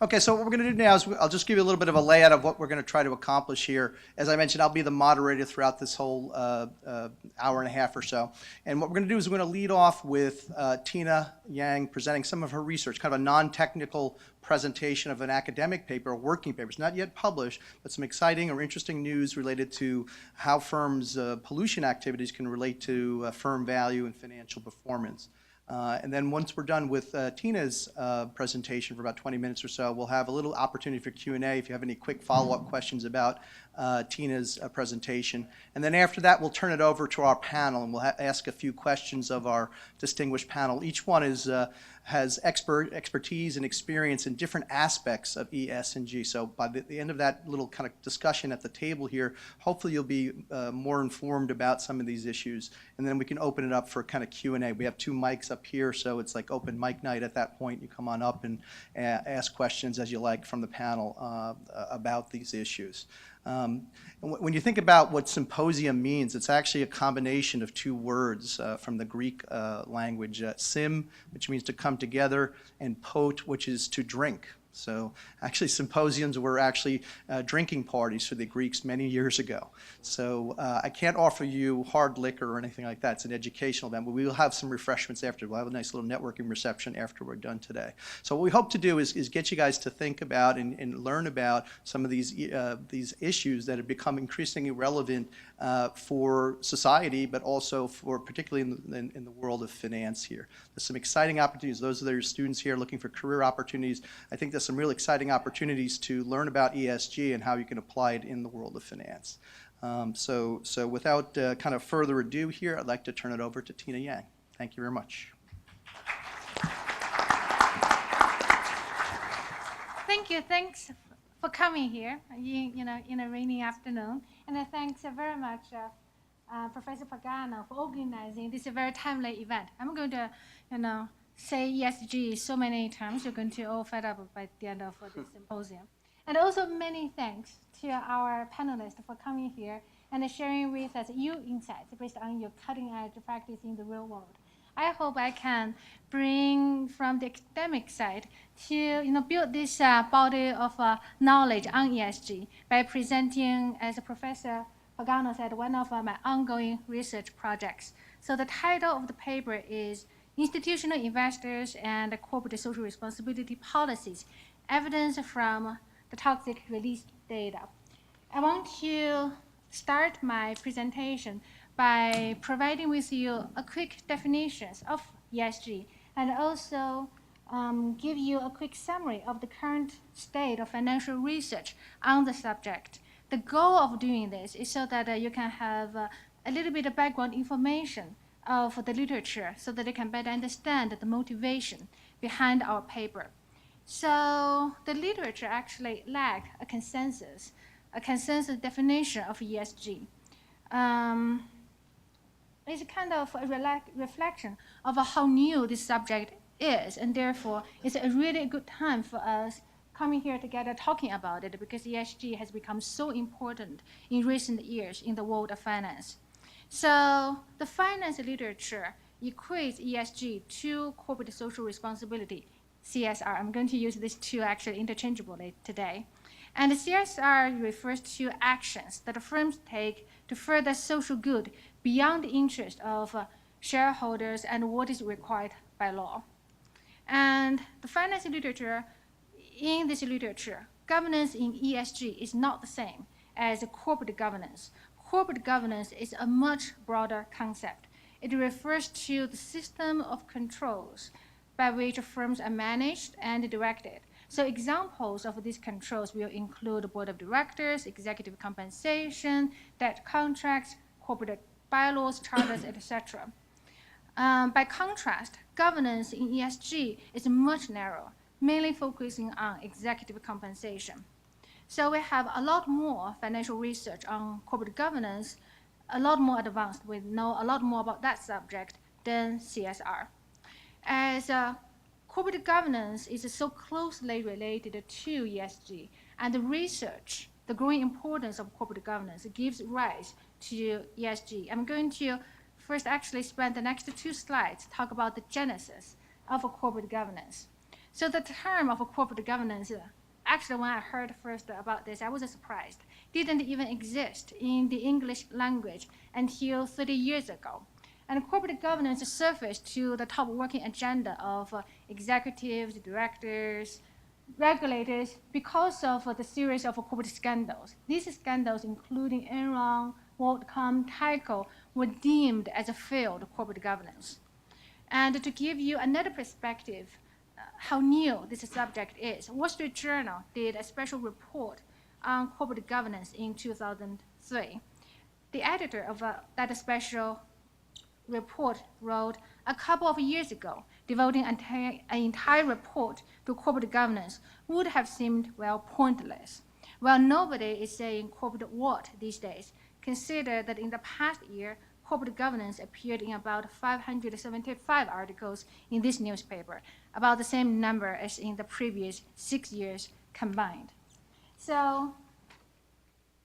Okay, so what we're going to do now is I'll just give you a little bit of a layout of what we're going to try to accomplish here. As I mentioned, I'll be the moderator throughout this whole hour and a half or so. And what we're going to do is we're going to lead off with Tina Yang presenting some of her research, kind of a non-technical presentation of an academic paper, a working paper. It's not yet published, but some exciting or interesting news related to how firms' pollution activities can relate to firm value and financial performance. And then once we're done with Tina's presentation for about 20 minutes or so, we'll have a little opportunity for Q&A if you have any quick follow-up questions about Tina's presentation. And then after that, we'll turn it over to our panel, and we'll ask a few questions of our distinguished panel. Each one has expertise and experience in different aspects of E, S, and G. So by the end of that little kind of discussion at the table here, hopefully you'll be more informed about some of these issues. And then we can open it up for kind of Q&A. We have 2 mics up here, so it's like open mic night at that point. You come on up and ask questions as you like from the panel about these issues. When you think about what symposium means, it's actually a combination of 2 words from the Greek language, sym, which means to come together, and pot, which is to drink. So actually symposiums were actually drinking parties for the Greeks many years ago. So I can't offer you hard liquor or anything like that. It's an educational event, but we will have some refreshments after. We'll have a nice little networking reception after we're done today. So what we hope to do is get you guys to think about and learn about some of these issues that have become increasingly relevant for society, but also for particularly in the world of finance here. There's some exciting opportunities. Those are your students here looking for career opportunities. I think there's some real exciting opportunities to learn about ESG and how you can apply it in the world of finance. So without kind of further ado here, I'd like to turn it over to Tina Yang. Thank you very much. Thank you. Thanks for coming here, in a rainy afternoon. And thanks very much, Professor Pagano, for organizing this very timely event. I'm going to, say ESG so many times, you're going to all fed up by the end of this symposium. And also many thanks to our panelists for coming here and sharing with us your insights based on your cutting-edge practice in the real world. I hope I can bring from the academic side to build this body of knowledge on ESG by presenting, as Professor Pagano said, one of my ongoing research projects. So the title of the paper is Institutional Investors and Corporate Social Responsibility Policies, Evidence from the Toxic Release Data. I want to start my presentation by providing with you a quick definition of ESG and also give you a quick summary of the current state of financial research on the subject. The goal of doing this is so that you can have a little bit of background information of the literature so that you can better understand the motivation behind our paper. So the literature actually lacked a consensus definition of ESG. It's kind of a reflection of how new this subject is, and therefore it's a really good time for us coming here together talking about it, because ESG has become so important in recent years in the world of finance. So the finance literature equates ESG to corporate social responsibility, CSR. I'm going to use these 2 actually interchangeably today. And the CSR refers to actions that firms take to further social good beyond the interest of shareholders and what is required by law. And the finance literature, in this literature, governance in ESG is not the same as corporate governance. Corporate governance is a much broader concept. It refers to the system of controls by which firms are managed and directed. So examples of these controls will include board of directors, executive compensation, debt contracts, corporate bylaws, charters, etc. By contrast, governance in ESG is much narrower, mainly focusing on executive compensation. So we have a lot more financial research on corporate governance, a lot more advanced. We know a lot more about that subject than CSR. As corporate governance is so closely related to ESG, and the research, the growing importance of corporate governance gives rise to ESG. I'm going to first actually spend the next 2 slides talk about the genesis of corporate governance. So the term of corporate governance, actually when I heard first about this, I was surprised. Didn't even exist in the English language until 30 years ago. And corporate governance surfaced to the top working agenda of executives, directors, regulators because of the series of corporate scandals. These scandals, including Enron, WorldCom, Tyco, were deemed as a failed corporate governance. And to give you another perspective, how new this subject is, Wall Street Journal did a special report on corporate governance in 2003. The editor of that special report wrote a couple of years ago, devoting an entire report to corporate governance would have seemed, well, pointless. Well, nobody is saying corporate what these days. Consider that in the past year, corporate governance appeared in about 575 articles in this newspaper, about the same number as in the previous 6 years combined. So,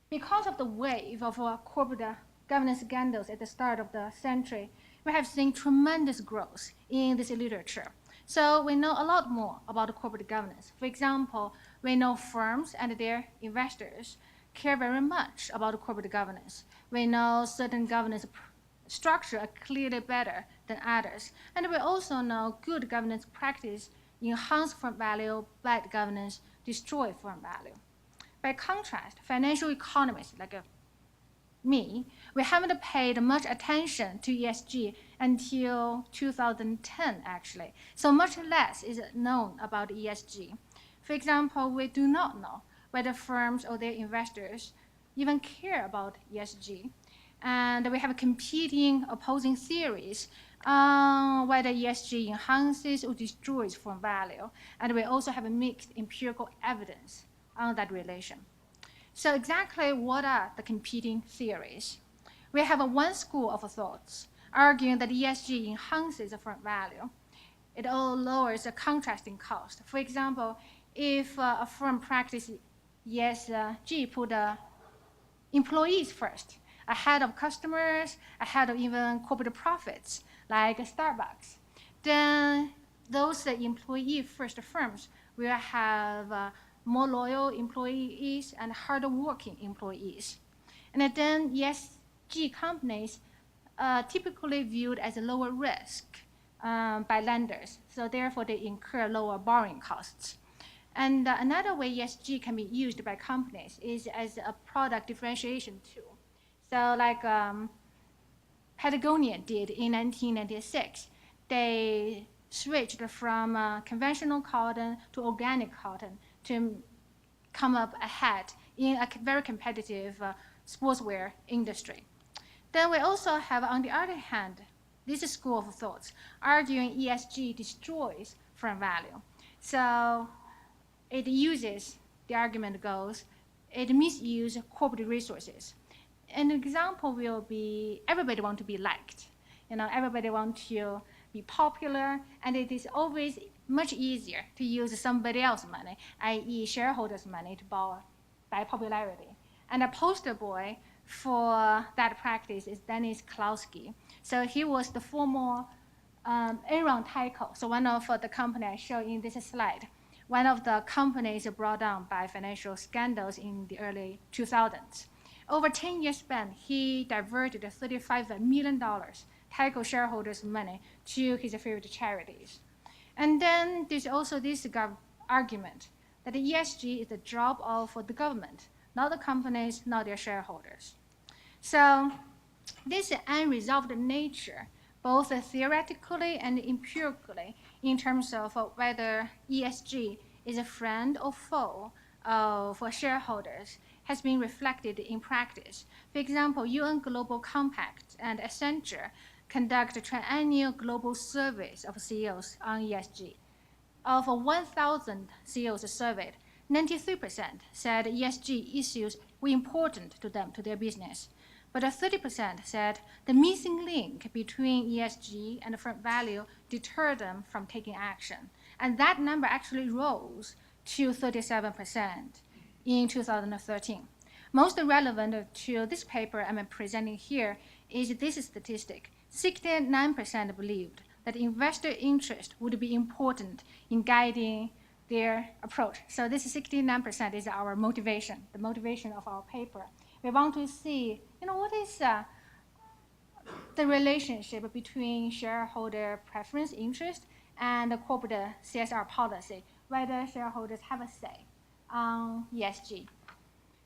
because of the wave of corporate governance scandals at the start of the century, we have seen tremendous growth in this literature. So we know a lot more about corporate governance. For example, we know firms and their investors care very much about corporate governance. We know certain governance structure are clearly better than others. And we also know good governance practice enhance firm value, bad governance destroy firm value. By contrast, financial economists like me, we haven't paid much attention to ESG until 2010, actually. So much less is known about ESG. For example, we do not know whether firms or their investors even care about ESG. And we have competing, opposing theories on whether ESG enhances or destroys firm value. And we also have a mixed empirical evidence on that relation. So exactly what are the competing theories? We have one school of thoughts arguing that ESG enhances firm value. It all lowers the contracting cost. For example, if a firm practices ESG, put employees first, ahead of customers, ahead of even corporate profits, like Starbucks, then those employee-first firms will have more loyal employees and hard-working employees. And then ESG companies typically viewed as a lower risk by lenders, so therefore they incur lower borrowing costs. And another way ESG can be used by companies is as a product differentiation tool. So like Patagonia did in 1996, they switched from conventional cotton to organic cotton to come up ahead in a very competitive sportswear industry. Then we also have, on the other hand, this school of thoughts arguing ESG destroys firm value. So it uses, the argument goes, it misuses corporate resources. An example will be everybody wants to be liked. Everybody wants to be popular, and it is always much easier to use somebody else's money, i.e. shareholders' money to buy popularity. And a poster boy for that practice is Dennis Klauski. So he was the former Enron Tyco, so one of the company I show in this slide, one of the companies brought down by financial scandals in the early 2000s. Over 10 years span, he diverted $35 million Tyco shareholders' money to his favorite charities. And then there's also this argument that the ESG is the job of the government, not the companies, not their shareholders. So this unresolved nature, both theoretically and empirically, in terms of whether ESG is a friend or foe for shareholders, has been reflected in practice. For example, UN Global Compact and Accenture conduct triennial global surveys of CEOs on ESG. Of 1,000 CEOs surveyed, 93% said ESG issues were important to them, to their business. But 30% said the missing link between ESG and firm value deterred them from taking action. And that number actually rose to 37% in 2013. Most relevant to this paper I'm presenting here is this statistic. 69% believed that investor interest would be important in guiding their approach. So this 69% is our motivation, the motivation of our paper. We want to see, what is the relationship between shareholder preference interest and the corporate CSR policy, whether shareholders have a say on ESG.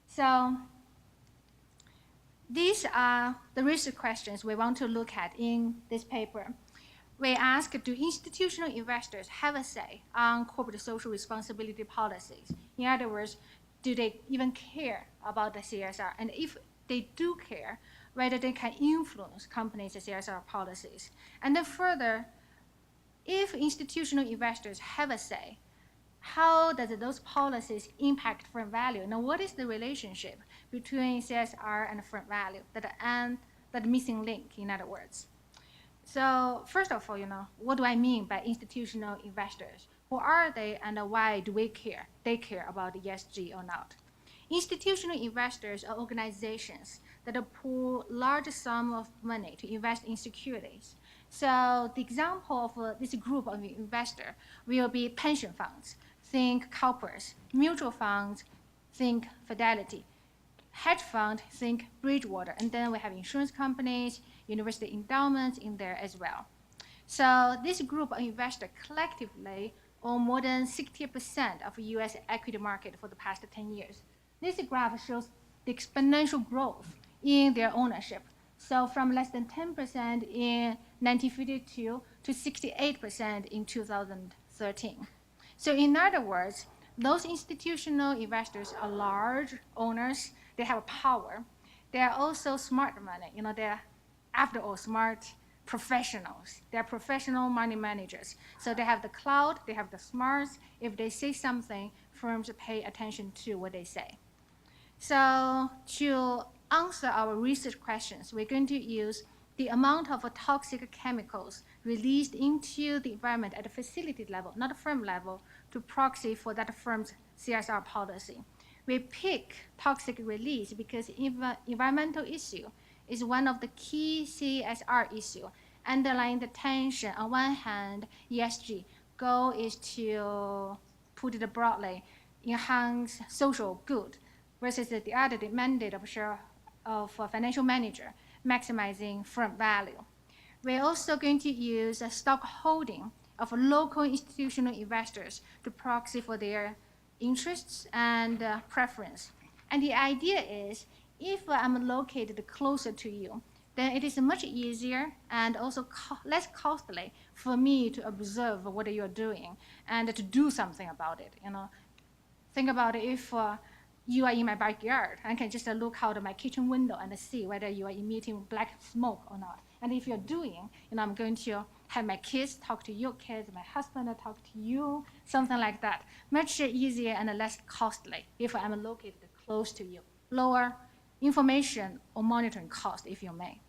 So these are the research questions we want to look at in this paper. We ask, do institutional investors have a say on corporate social responsibility policies? In other words, do they even care about the CSR? And if they do care, whether they can influence companies' CSR policies. And then further, if institutional investors have a say, how does those policies impact firm value? Now, what is the relationship between CSR and firm value, that missing link, in other words? So first of all, what do I mean by institutional investors? Who are they and why do we care? They care about ESG or not? Institutional investors are organizations that pool large sums of money to invest in securities. So the example of this group of investors will be pension funds. Think CalPERS. Mutual funds, think Fidelity. Hedge fund, think Bridgewater. And then we have insurance companies, university endowments in there as well. So this group of investors collectively own more than 60% of the US equity market for the past 10 years. This graph shows the exponential growth in their ownership. So from less than 10% in 1952 to 68% in 2013. So in other words, those institutional investors are large owners. They have power. They are also smart money. They're, after all, smart professionals. They're professional money managers. So they have the clout, they have the smarts. If they say something, firms pay attention to what they say. So to answer our research questions, we're going to use the amount of toxic chemicals released into the environment at the facility level, not the firm level, to proxy for that firm's CSR policy. We pick toxic release because environmental issue is one of the key CSR issues, underlying the tension. On one hand, ESG goal is to, put it broadly, enhance social good, versus the other, the mandate of a financial manager, maximizing firm value. We're also going to use a stock holding of local institutional investors to proxy for their interests and preference. And the idea is, if I'm located closer to you, then it is much easier and also less costly for me to observe what you're doing and to do something about it. Think about it, if you are in my backyard, I can just look out of my kitchen window and see whether you are emitting black smoke or not. And if you're doing, I'm going to have my kids talk to your kids, my husband talk to you, something like that. Much easier and less costly if I'm located close to you. Lower information or monitoring cost, if you may.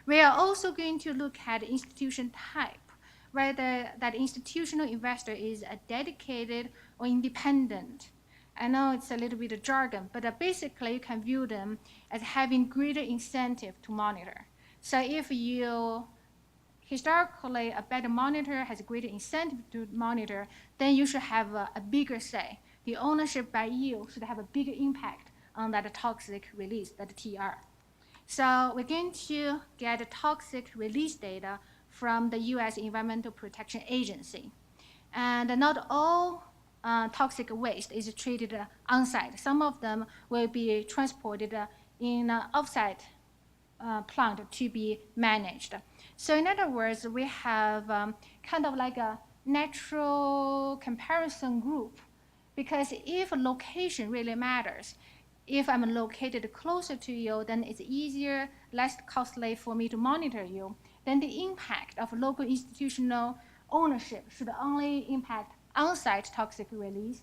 We are also going to look at institution type, whether that institutional investor is a dedicated or independent. I know it's a little bit of jargon, but basically you can view them as having greater incentive to monitor. So if you, historically, a better monitor has a greater incentive to monitor, then you should have a bigger say. The ownership by you should have a bigger impact on that toxic release, that TR. So we're going to get toxic release data from the US Environmental Protection Agency. And not all toxic waste is treated on-site. Some of them will be transported in an off-site plant to be managed. So in other words, we have kind of like a natural comparison group, because if location really matters, if I'm located closer to you, then it's easier, less costly for me to monitor you. Then the impact of local institutional ownership should only impact on-site toxic release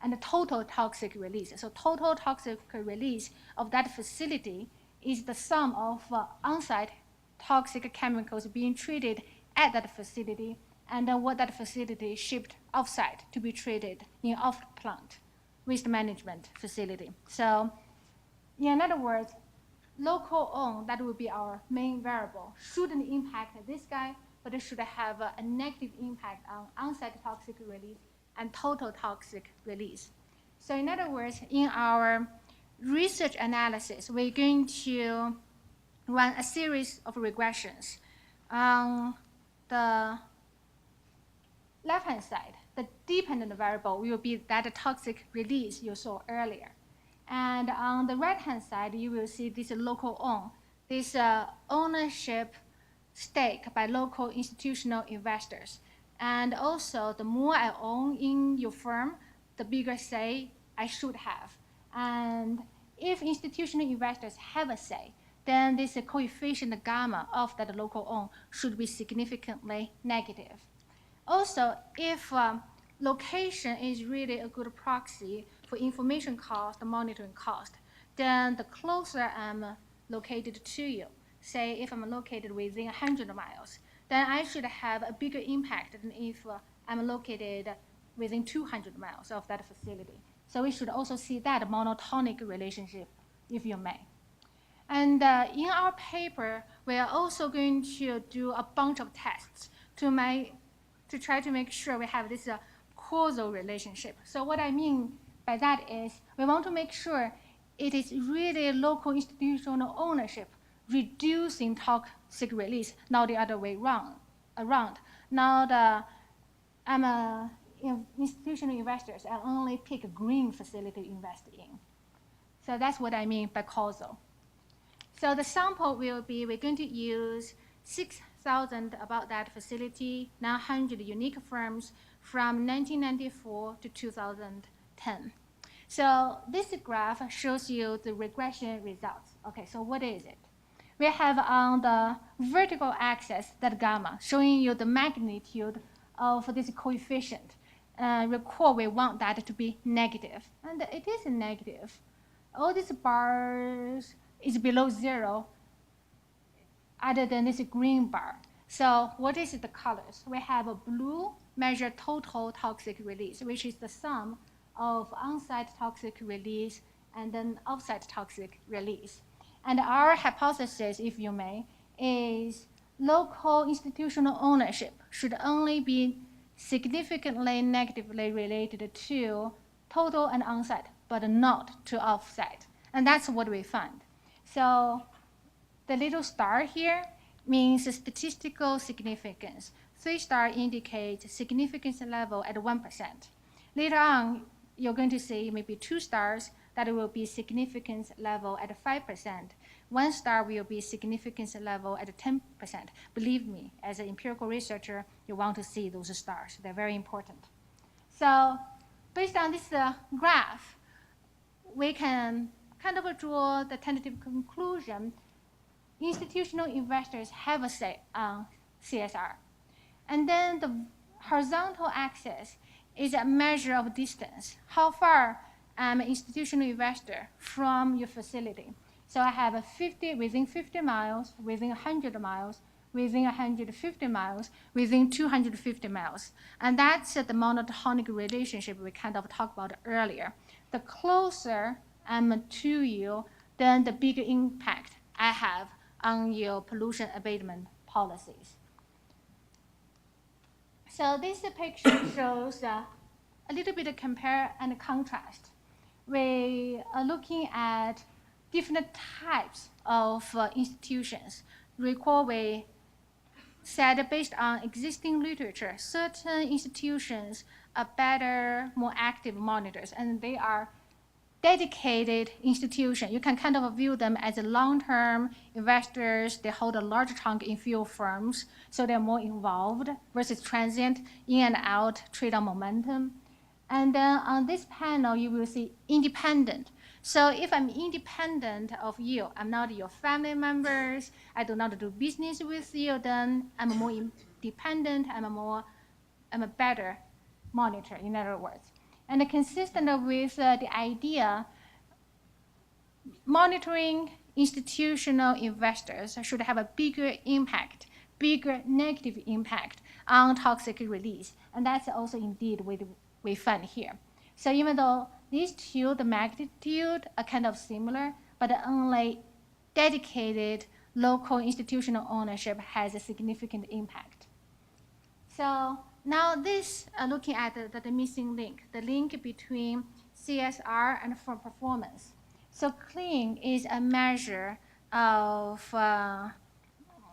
and the total toxic release. So total toxic release of that facility is the sum of on-site toxic chemicals being treated at that facility and then what that facility shipped off-site to be treated in off-plant waste management facility. So in other words, local owned, that would be our main variable, shouldn't impact this guy, but it should have a negative impact on on-site toxic release and total toxic release. So in other words, in our research analysis, we're going to run a series of regressions. On the left-hand side, the dependent variable will be that toxic release you saw earlier. And on the right-hand side, you will see this local own, this ownership stake by local institutional investors. And also, the more I own in your firm, the bigger say I should have. And if institutional investors have a say, then this coefficient gamma of that local own should be significantly negative. Also, if location is really a good proxy for information cost, monitoring cost, then the closer I'm located to you, say if I'm located within 100 miles, then I should have a bigger impact than if I'm located within 200 miles of that facility. So we should also see that monotonic relationship, if you may. And in our paper, we are also going to do a bunch of tests to try to make sure we have this causal relationship. So what I mean by that is we want to make sure it is really local institutional ownership reducing toxic release, not the other way around. Not institutional investors, I only pick a green facility to invest in. So that's what I mean by causal. So the sample will be, we're going to use 6,000 about that facility, 900 unique firms from 1994 to 2010. So this graph shows you the regression results. Okay, so what is it? We have on the vertical axis that gamma, showing you the magnitude of this coefficient. Recall we want that to be negative, and it is negative. All these bars is below zero other than this green bar. So what is the colors? We have a blue measure total toxic release, which is the sum of on-site toxic release and then off-site toxic release. And our hypothesis, if you may, is local institutional ownership should only be significantly negatively related to total and on-site, but not to off-site. And that's what we found. So the little star here means statistical significance. 3-star indicates significance level at 1%. Later on, you're going to see maybe 2 stars that will be significance level at 5%. 1 star will be significance level at 10%. Believe me, as an empirical researcher, you want to see those stars. They're very important. So based on this graph, we can kind of draw the tentative conclusion. Institutional investors have a say on CSR. And then the horizontal axis is a measure of distance. How far am an institutional investor from your facility? So I have within 50 miles, within 100 miles, within 150 miles, within 250 miles. And that's the monotonic relationship we kind of talked about earlier. The closer I'm to you, then the bigger impact I have on your pollution abatement policies. So this picture shows a little bit of compare and contrast. We are looking at different types of institutions. Recall we said based on existing literature, certain institutions are better, more active monitors, and they are dedicated institutions. You can kind of view them as long-term investors. They hold a large chunk in few firms, so they're more involved versus transient, in and out, trade on momentum. And then on this panel, you will see independent. So if I'm independent of you, I'm not your family members, I do not do business with you, then I'm more independent, I'm a better monitor, in other words. And consistent with the idea, monitoring institutional investors should have a bigger impact, bigger negative impact on toxic release. And that's also indeed what we found here. So even though these two, the magnitude are kind of similar, but only dedicated local institutional ownership has a significant impact. So now this, looking at the missing link, the link between CSR and firm performance. So clean is a measure of,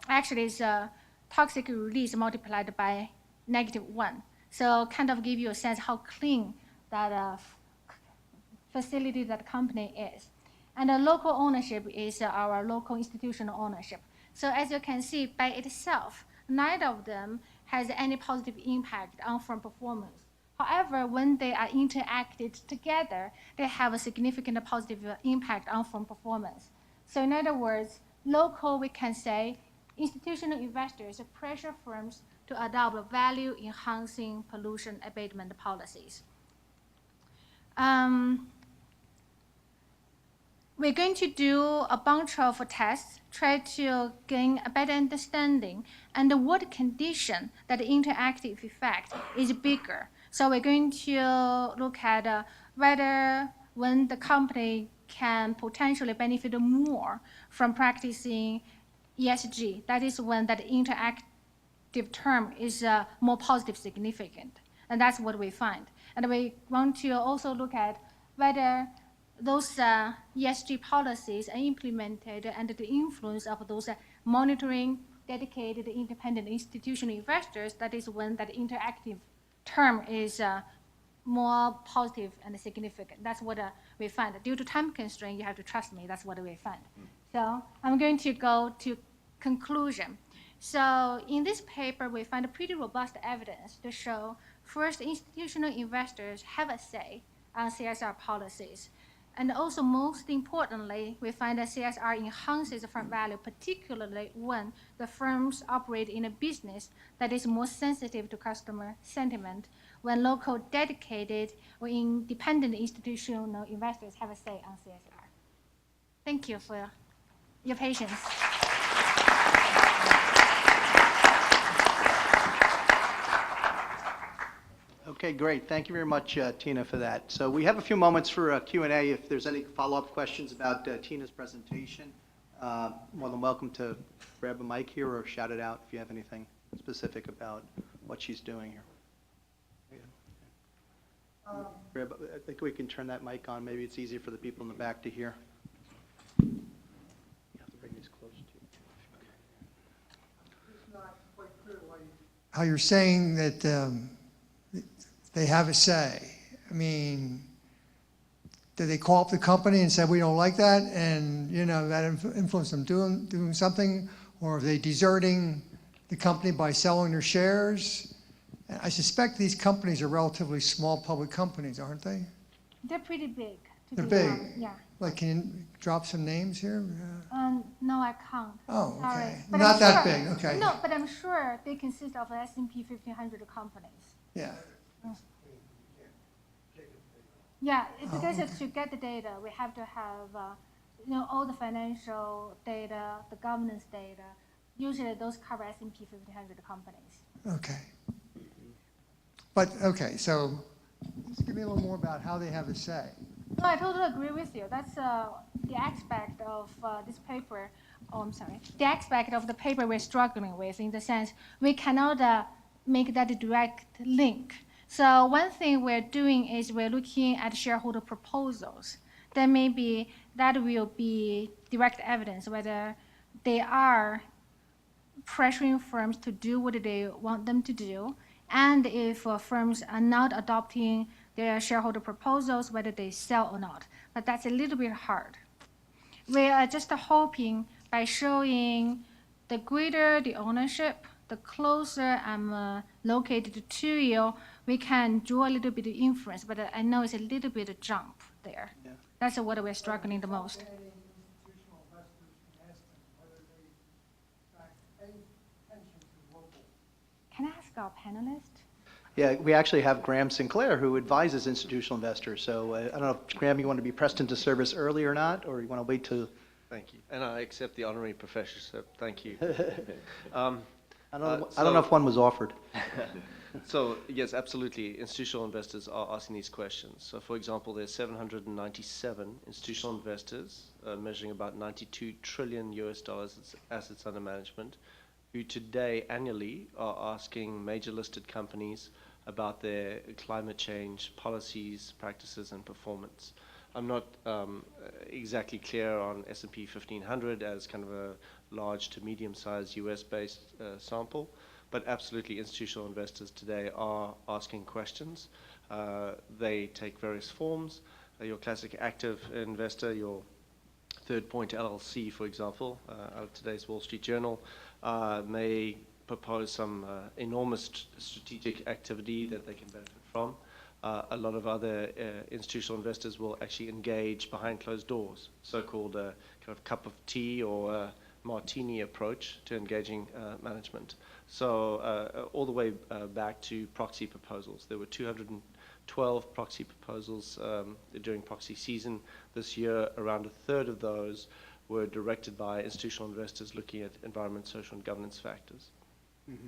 actually it's a toxic release multiplied by -1. So kind of give you a sense how clean that facility, that company is. And the local ownership is our local institutional ownership. So as you can see, by itself, neither of them has any positive impact on firm performance. However, when they are interacted together, they have a significant positive impact on firm performance. So in other words, local, we can say, institutional investors pressure firms to adopt value-enhancing pollution abatement policies. We're going to do a bunch of tests, try to gain a better understanding and what condition that the interactive effect is bigger. So we're going to look at whether when the company can potentially benefit more from practicing ESG, that is when that interactive term is more positive significant. And that's what we find. And we want to also look at whether those ESG policies are implemented under the influence of those monitoring, dedicated, independent institutional investors. That is when that interactive term is more positive and significant. That's what we find. Due to time constraint, you have to trust me. That's what we find. So I'm going to go to conclusion. So in this paper, we find a pretty robust evidence to show, first, institutional investors have a say on CSR policies. And also, most importantly, we find that CSR enhances firm value, particularly when the firms operate in a business that is more sensitive to customer sentiment, when local, dedicated, or independent institutional investors have a say on CSR. Thank you for your patience. Okay, great. Thank you very much, Tina, for that. So we have a few moments for Q&A. If there's any follow-up questions about Tina's presentation, more than welcome to grab a mic here or shout it out if you have anything specific about what she's doing here. I think we can turn that mic on. Maybe it's easier for the people in the back to hear. You have to bring these close to you. It's not quite clear how you're saying that they have a say. I mean, did they call up the company and say, we don't like that, and that influenced them doing something? Or are they deserting the company by selling their shares? I suspect these companies are relatively small public companies, aren't they? They're pretty big. They're big? Yeah. Like, can you drop some names here? No, I can't. Oh, Sorry. okay. But Not I'm that sure, big, okay. No, but I'm sure they consist of S&P 1500 companies. Yeah. Yeah, because to get the data, we have to have all the financial data, the governance data. Usually those cover S&P 1500 companies. Okay. But, okay, so just give me a little more about how they have a say. No, I totally agree with you. That's the aspect of this paper. Oh, I'm sorry. The aspect of the paper we're struggling with, in the sense we cannot make that direct link. So one thing we're doing is we're looking at shareholder proposals. Then maybe that will be direct evidence whether they are pressuring firms to do what they want them to do, and if firms are not adopting their shareholder proposals, whether they sell or not. But that's a little bit hard. We are just hoping by showing the greater the ownership, the closer I'm located to you, we can draw a little bit of inference, but I know it's a little bit of jump there. Yeah. That's what we're struggling the most. Can I ask our panelists? Yeah, we actually have Graham Sinclair, who advises institutional investors. So I don't know if, Graham, you want to be pressed into service early or not, or you want to wait till... Thank you. And I accept the honorary professorship. Thank you. I don't know if one was offered. So, yes, absolutely. Institutional investors are asking these questions. So, for example, there's 797 institutional investors measuring about $92 trillion US assets under management. who today annually are asking major listed companies about their climate change policies, practices, and performance. I'm not exactly clear on S&P 1500 as kind of a large to medium-sized US-based sample, but absolutely institutional investors today are asking questions. They take various forms. Your classic active investor, your Third Point LLC, for example, out of today's Wall Street Journal, may propose some enormous strategic activity that they can benefit from. A lot of other institutional investors will actually engage behind closed doors, so-called kind of cup of tea or martini approach to engaging management. So all the way back to proxy proposals. There were 212 proxy proposals during proxy season this year. Around a third of those were directed by institutional investors looking at environment, social, and governance factors. Mm-hmm.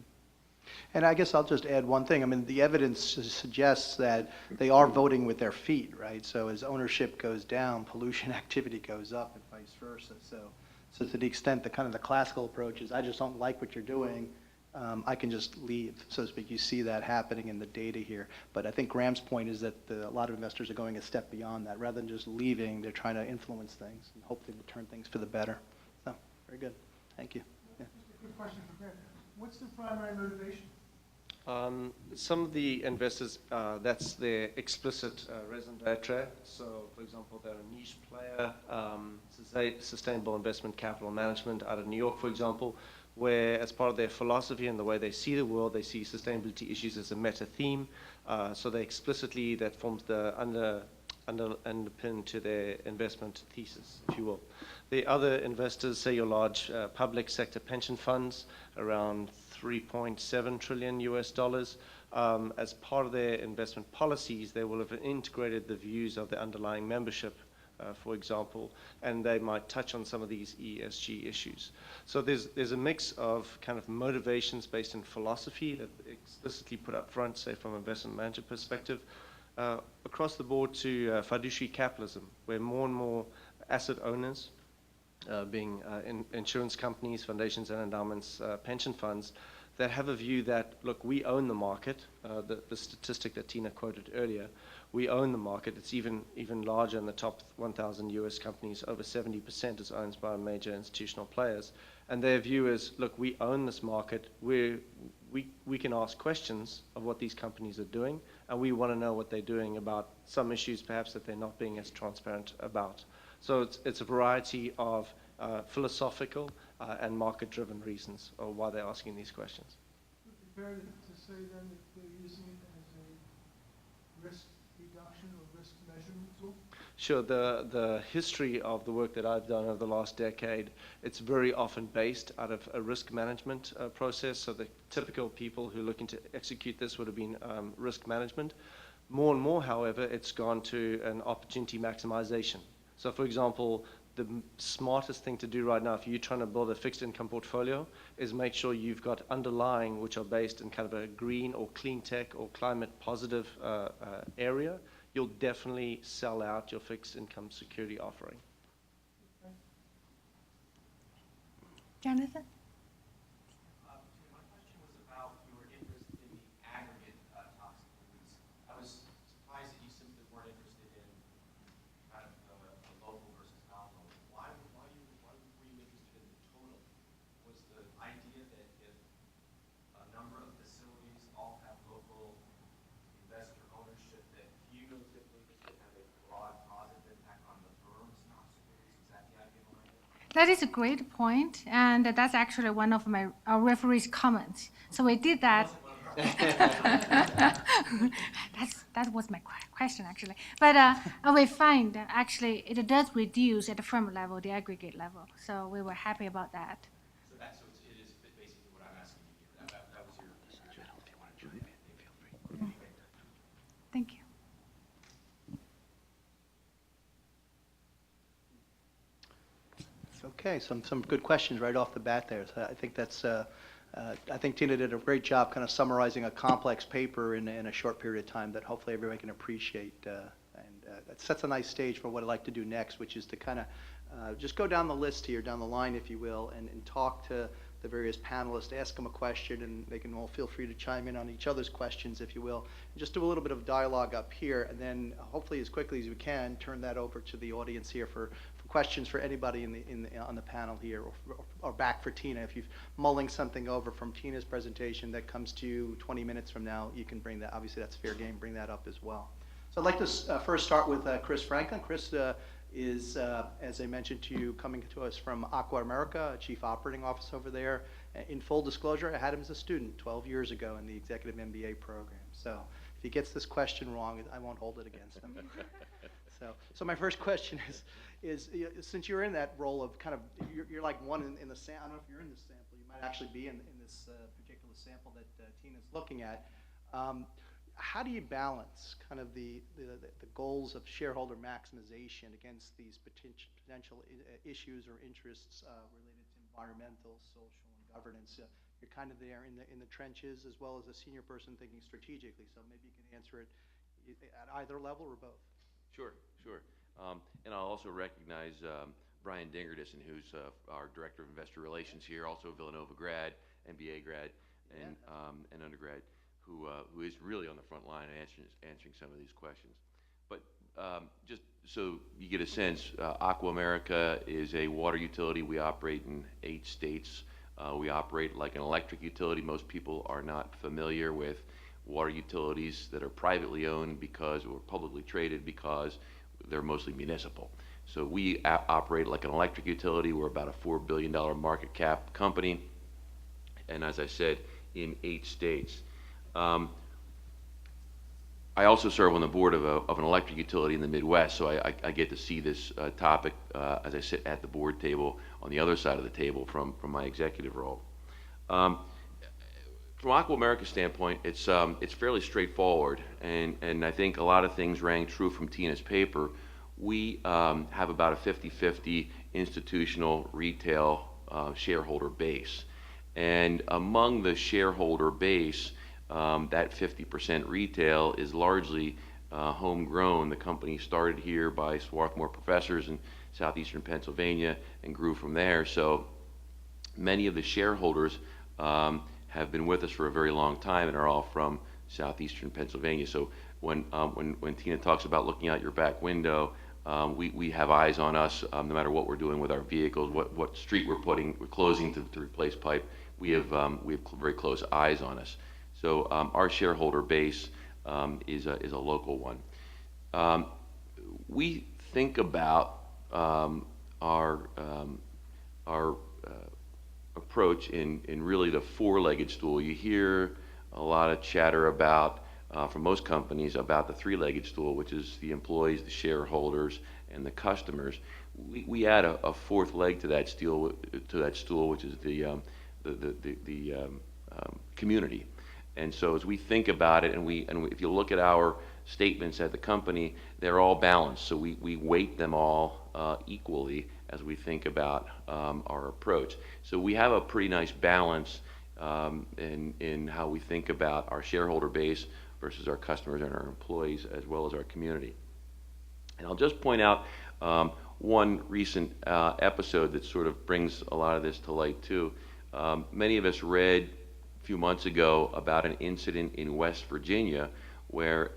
And I guess I'll just add one thing. I mean, the evidence suggests that they are voting with their feet, right? So as ownership goes down, pollution activity goes up and vice versa. So to the extent that kind of the classical approach is, I just don't like what you're doing, I can just leave, so to speak. You see that happening in the data here. But I think Graham's point is that a lot of investors are going a step beyond that. Rather than just leaving, they're trying to influence things and hopefully to turn things for the better. So, very good. Thank you. Yeah. Just a quick question for Grant. What's the primary motivation? Some of the investors, that's their explicit raison d'etre. So, for example, they're a niche player, sustainable investment capital management out of New York, for example, where as part of their philosophy and the way they see the world, they see sustainability issues as a meta theme. So they explicitly, that forms the underpin to their investment thesis, if you will. The other investors, say your large public sector pension funds, around 3.7 trillion US dollars. As part of their investment policies, they will have integrated the views of the underlying membership, for example, and they might touch on some of these ESG issues. So there's a mix of kind of motivations based in philosophy that explicitly put up front, say from an investment manager perspective, across the board to fiduciary capitalism, where more and more asset owners, being insurance companies, foundations and endowments, pension funds, that have a view that, look, we own the market. The statistic that Tina quoted earlier, we own the market. It's even larger in the top 1,000 US companies. Over 70% is owned by major institutional players. And their view is, look, we own this market. We can ask questions of what these companies are doing, and we want to know what they're doing about some issues perhaps that they're not being as transparent about. So it's a variety of philosophical and market-driven reasons of why they're asking these questions. Would it be fair to say then that they're using it as a risk reduction or risk measurement tool? Sure. The history of the work that I've done over the last decade, it's very often based out of a risk management process. So the typical people who are looking to execute this would have been risk management. More and more, however, it's gone to an opportunity maximization. So, for example, the smartest thing to do right now, if you're trying to build a fixed income portfolio, is make sure you've got underlying which are based in kind of a green or clean tech or climate positive area. You'll definitely sell out your fixed income security offering. Jonathan? My question was about your interest in the aggregate toxic pollutants. I was surprised that you simply weren't interested in kind of the local versus non-local. Why were you interested in the total? Was the idea that if a number of facilities all have local investor ownership, that cumulatively this would have a broad positive impact on the firm's toxic pollutants? Is that the idea behind it? That is a great point, and that's actually one of our referee's comments. So we did that. That was my question, actually. But we find that actually it does reduce at the firm level, the aggregate level. So we were happy about that. So it is basically what I'm asking you here. That was your question. If you want to chime in, feel free. Thank you. Okay, some good questions right off the bat there. So I think that's I think Tina did a great job kind of summarizing a complex paper in a short period of time that hopefully everybody can appreciate. And that sets a nice stage for what I'd like to do next, which is to kind of just go down the list here, down the line, if you will, and talk to the various panelists, ask them a question, and they can all feel free to chime in on each other's questions, if you will. And just do a little bit of dialogue up here, and then hopefully as quickly as we can, turn that over to the audience here for questions for anybody on the panel here, or back for Tina. If you're mulling something over from Tina's presentation that comes to you 20 minutes from now, you can bring that. Obviously, that's fair game. Bring that up as well. So I'd like to first start with Chris Franklin. Chris is, as I mentioned to you, coming to us from Aqua America, Chief Operating Officer over there. In full disclosure, I had him as a student 12 years ago in the Executive MBA program. So if he gets this question wrong, I won't hold it against him. So my first question is since you're in that role of kind of, you're like one in the sample, I don't know if you're in this sample, you might actually be in this particular sample that Tina's looking at. How do you balance kind of the goals of shareholder maximization against these potential issues or interests related to environmental, social, and governance? You're kind of there in the trenches as well as a senior person thinking strategically. So maybe you can answer it at either level or both. Sure. And I'll also recognize Brian Dingerdissen, who's our Director of Investor Relations here, also Villanova grad, MBA grad, and undergrad, who is really on the front line answering some of these questions. But just so you get a sense, Aqua America is a water utility. We operate in 8 states. We operate like an electric utility. Most people are not familiar with water utilities that are privately owned or publicly traded because they're mostly municipal. So we operate like an electric utility. We're about a $4 billion market cap company, and as I said, in 8 states. I also serve on the board of an electric utility in the Midwest, so I get to see this topic as I sit at the board table on the other side of the table from my executive role. From Aqua America's standpoint, it's fairly straightforward, and I think a lot of things rang true from Tina's paper. We have about a 50-50 institutional retail shareholder base, and among the shareholder base, that 50% retail is largely homegrown. The company started here by Swarthmore professors in southeastern Pennsylvania and grew from there. So many of the shareholders have been with us for a very long time and are all from southeastern Pennsylvania. So when Tina talks about looking out your back window, we have eyes on us no matter what we're doing with our vehicles, what street we're closing to replace pipe. We have very close eyes on us. So our shareholder base is a local one. We think about our approach in really the 4-legged stool. You hear a lot of chatter about from most companies about the 3-legged stool, which is the employees, the shareholders, and the customers. We add a 4th leg to that stool, which is the community. And so as we think about it, and if you look at our statements at the company, they're all balanced. So we weight them all equally as we think about our approach. So we have a pretty nice balance in how we think about our shareholder base versus our customers and our employees, as well as our community. And I'll just point out one recent episode that sort of brings a lot of this to light too. Many of us read a few months ago about an incident in West Virginia where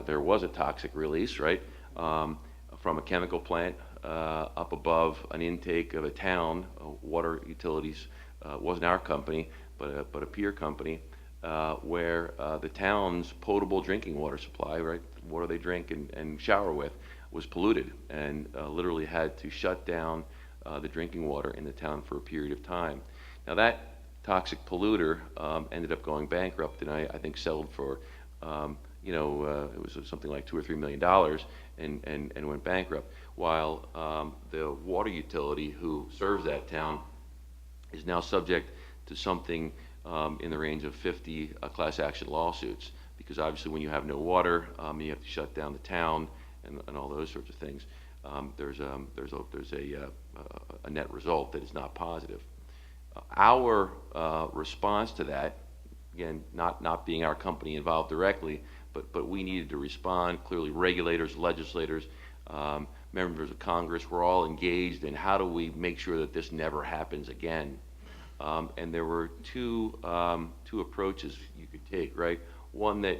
there was a toxic release, right, from a chemical plant up above an intake of a town. Water Utilities wasn't our company, but a peer company, where the town's potable drinking water supply, right, water they drink and shower with, was polluted, and literally had to shut down the drinking water in the town for a period of time. Now that toxic polluter ended up going bankrupt, and I think settled for, it was something like $2 or $3 million, and went bankrupt. While the water utility who serves that town is now subject to something in the range of 50 class action lawsuits, because obviously when you have no water, you have to shut down the town and all those sorts of things. There's a net result that is not positive. Our response to that, again, not being our company involved directly, but we needed to respond. Clearly, regulators, legislators, members of Congress were all engaged in how do we make sure that this never happens again. And there were two approaches you could take, right? One that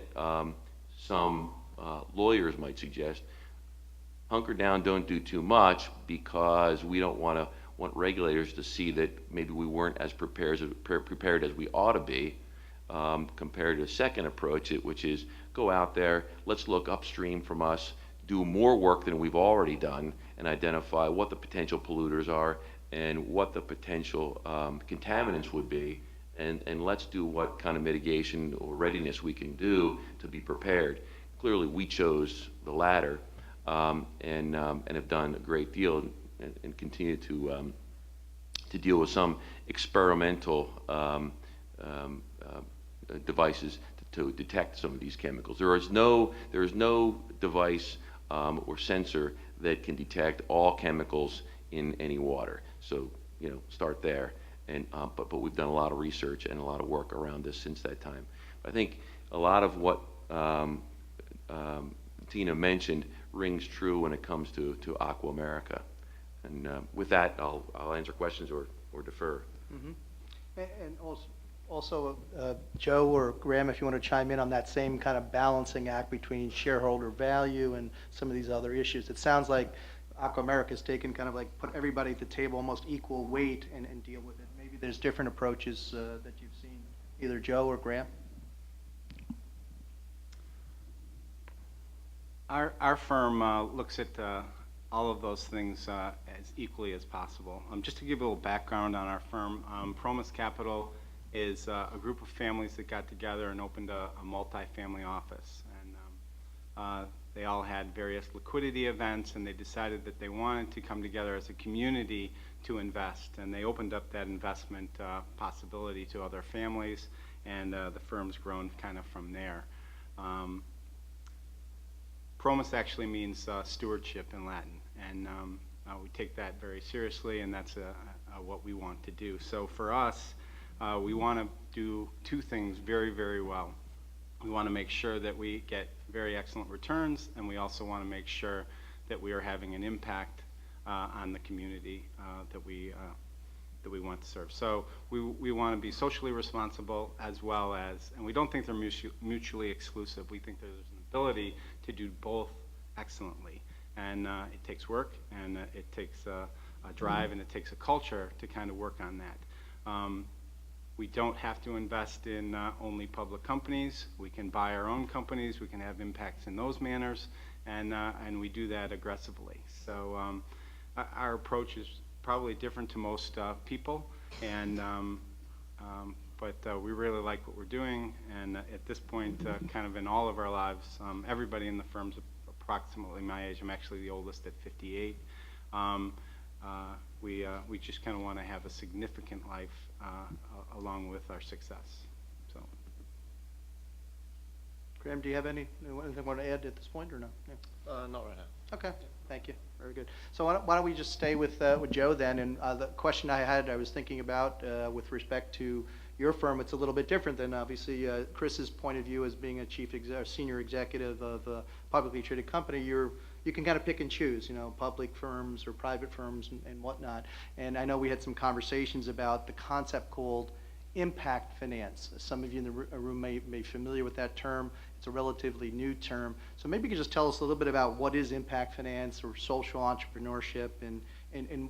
some lawyers might suggest: hunker down, don't do too much, because we don't want regulators to see that maybe we weren't as prepared as we ought to be, compared to a second approach, which is go out there, let's look upstream from us, do more work than we've already done, and identify what the potential polluters are and what the potential contaminants would be, and let's do what kind of mitigation or readiness we can do to be prepared. Clearly, we chose the latter, and have done a great deal, and continue to deal with some experimental devices to detect some of these chemicals. There is no device or sensor that can detect all chemicals in any water. So, start there. And but we've done a lot of research and a lot of work around this since that time. I think a lot of what Tina mentioned rings true when it comes to Aqua America. And with that, I'll answer questions or defer. Mm-hmm. And also, Joe or Graham, if you want to chime in on that same kind of balancing act between shareholder value and some of these other issues. It sounds like Aqua America has taken kind of like put everybody at the table almost equal weight and deal with it. Maybe there's different approaches that you've seen, either Joe or Graham. Our firm looks at all of those things as equally as possible. Just to give a little background on our firm, Promus Capital is a group of families that got together and opened a multi-family office. And they all had various liquidity events, and they decided that they wanted to come together as a community to invest. And they opened up that investment possibility to other families, and the firm's grown kind of from there. Promus actually means stewardship in Latin, and we take that very seriously, and that's what we want to do. So for us, we want to do two things very, very well. We want to make sure that we get very excellent returns, and we also want to make sure that we are having an impact on the community that we want to serve. So we want to be socially responsible as well as, and we don't think they're mutually exclusive. We think there's an ability to do both excellently, and it takes work, and it takes a drive, and it takes a culture to kind of work on that. We don't have to invest in only public companies. We can buy our own companies. We can have impacts in those manners, and we do that aggressively. So our approach is probably different to most people, and but we really like what we're doing. And at this point, kind of in all of our lives, everybody in the firm's approximately my age. I'm actually the oldest at 58. We just kind of want to have a significant life along with our success. So, Graham, do you have anything you want to add at this point, or no? Yeah. Not right now. Okay, thank you. Very good. So why don't we just stay with Joe then? And the question I was thinking about with respect to your firm, it's a little bit different than obviously Chris's point of view as being a senior executive of a publicly traded company. You can kind of pick and choose, public firms or private firms and whatnot. And I know we had some conversations about the concept called impact finance. Some of you in the room may be familiar with that term. It's a relatively new term. So maybe you could just tell us a little bit about what is impact finance or social entrepreneurship, and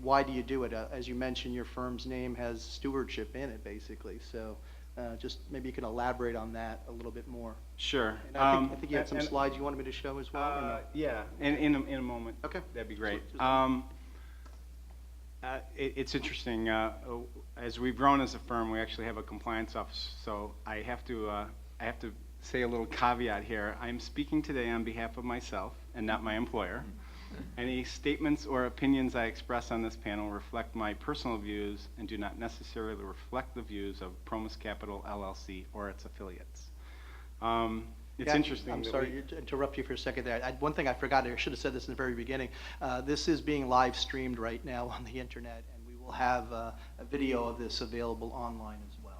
why do you do it? As you mentioned, your firm's name has stewardship in it, basically. So just maybe you can elaborate on that a little bit more. sure. And I think you had some slides you wanted me to show as well. or no? Yeah, in a moment. Okay. That'd be great. Just- It's interesting. As we've grown as a firm, we actually have a compliance office. So I have to say a little caveat here. I'm speaking today on behalf of myself and not my employer. Any statements or opinions I express on this panel reflect my personal views and do not necessarily reflect the views of Promus Capital LLC or its affiliates. It's Yeah, interesting. I'm that sorry to interrupt you for a second there. One thing I forgot, I should have said this in the very beginning. This is being live streamed right now on the internet, and we will have a video of this available online as well.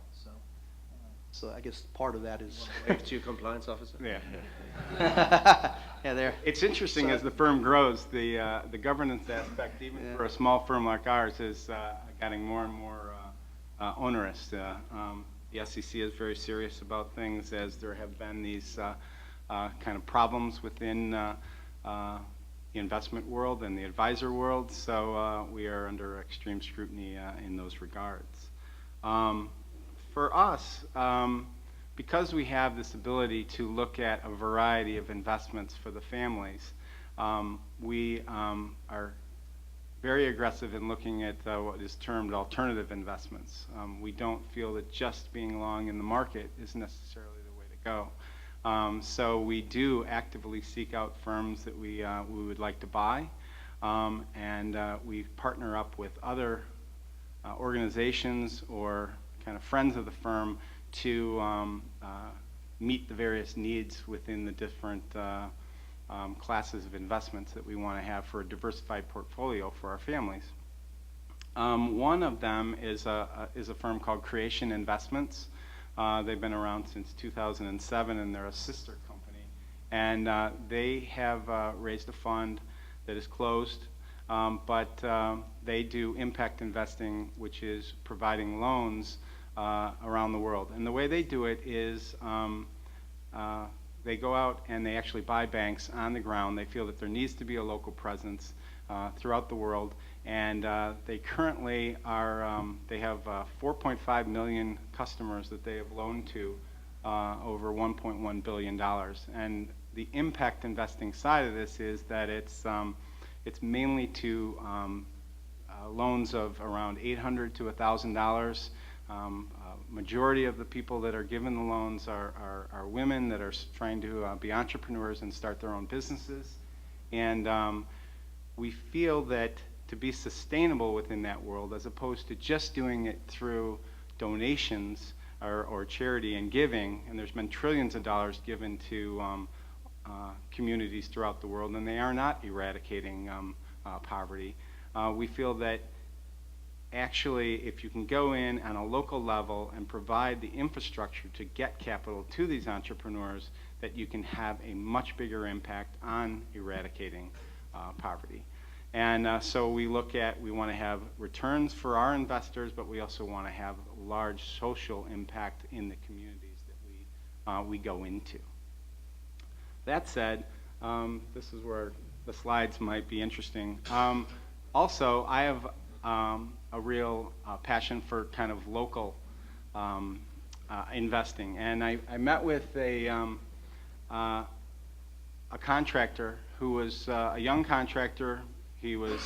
So I guess part of that is. Wave to your compliance officer. Yeah. Yeah, there. It's interesting as the firm grows, the governance aspect, even for a small firm like ours, is getting more and more onerous. The SEC is very serious about things, as there have been these kind of problems within the investment world and the advisor world, so we are under extreme scrutiny in those regards. For us, because we have this ability to look at a variety of investments for the families, we are very aggressive in looking at what is termed alternative investments. We don't feel that just being long in the market is necessarily the way to go. So we do actively seek out firms that we would like to buy, and we partner up with other organizations or kind of friends of the firm to meet the various needs within the different classes of investments that we want to have for a diversified portfolio for our families. One of them is a firm called Creation Investments. They've been around since 2007, and they're a sister company. And they have raised a fund that is closed, but they do impact investing, which is providing loans around the world. And the way they do it is they go out and they actually buy banks on the ground. They feel that there needs to be a local presence throughout the world. And they currently are, they have 4.5 million customers that they have loaned to over $1.1 billion. And the impact investing side of this is that it's mainly to loans of around $800 to $1,000. Majority of the people that are given the loans are women that are trying to be entrepreneurs and start their own businesses. And we feel that to be sustainable within that world, as opposed to just doing it through donations or charity and giving, and there's been trillions of dollars given to communities throughout the world, and they are not eradicating poverty. We feel that actually, if you can go in on a local level and provide the infrastructure to get capital to these entrepreneurs, that you can have a much bigger impact on eradicating poverty. And so we look at, we want to have returns for our investors, but we also want to have large social impact in the communities that we go into. That said, this is where the slides might be interesting. Also, I have a real passion for kind of local investing. And I met with a contractor who was a young contractor. He was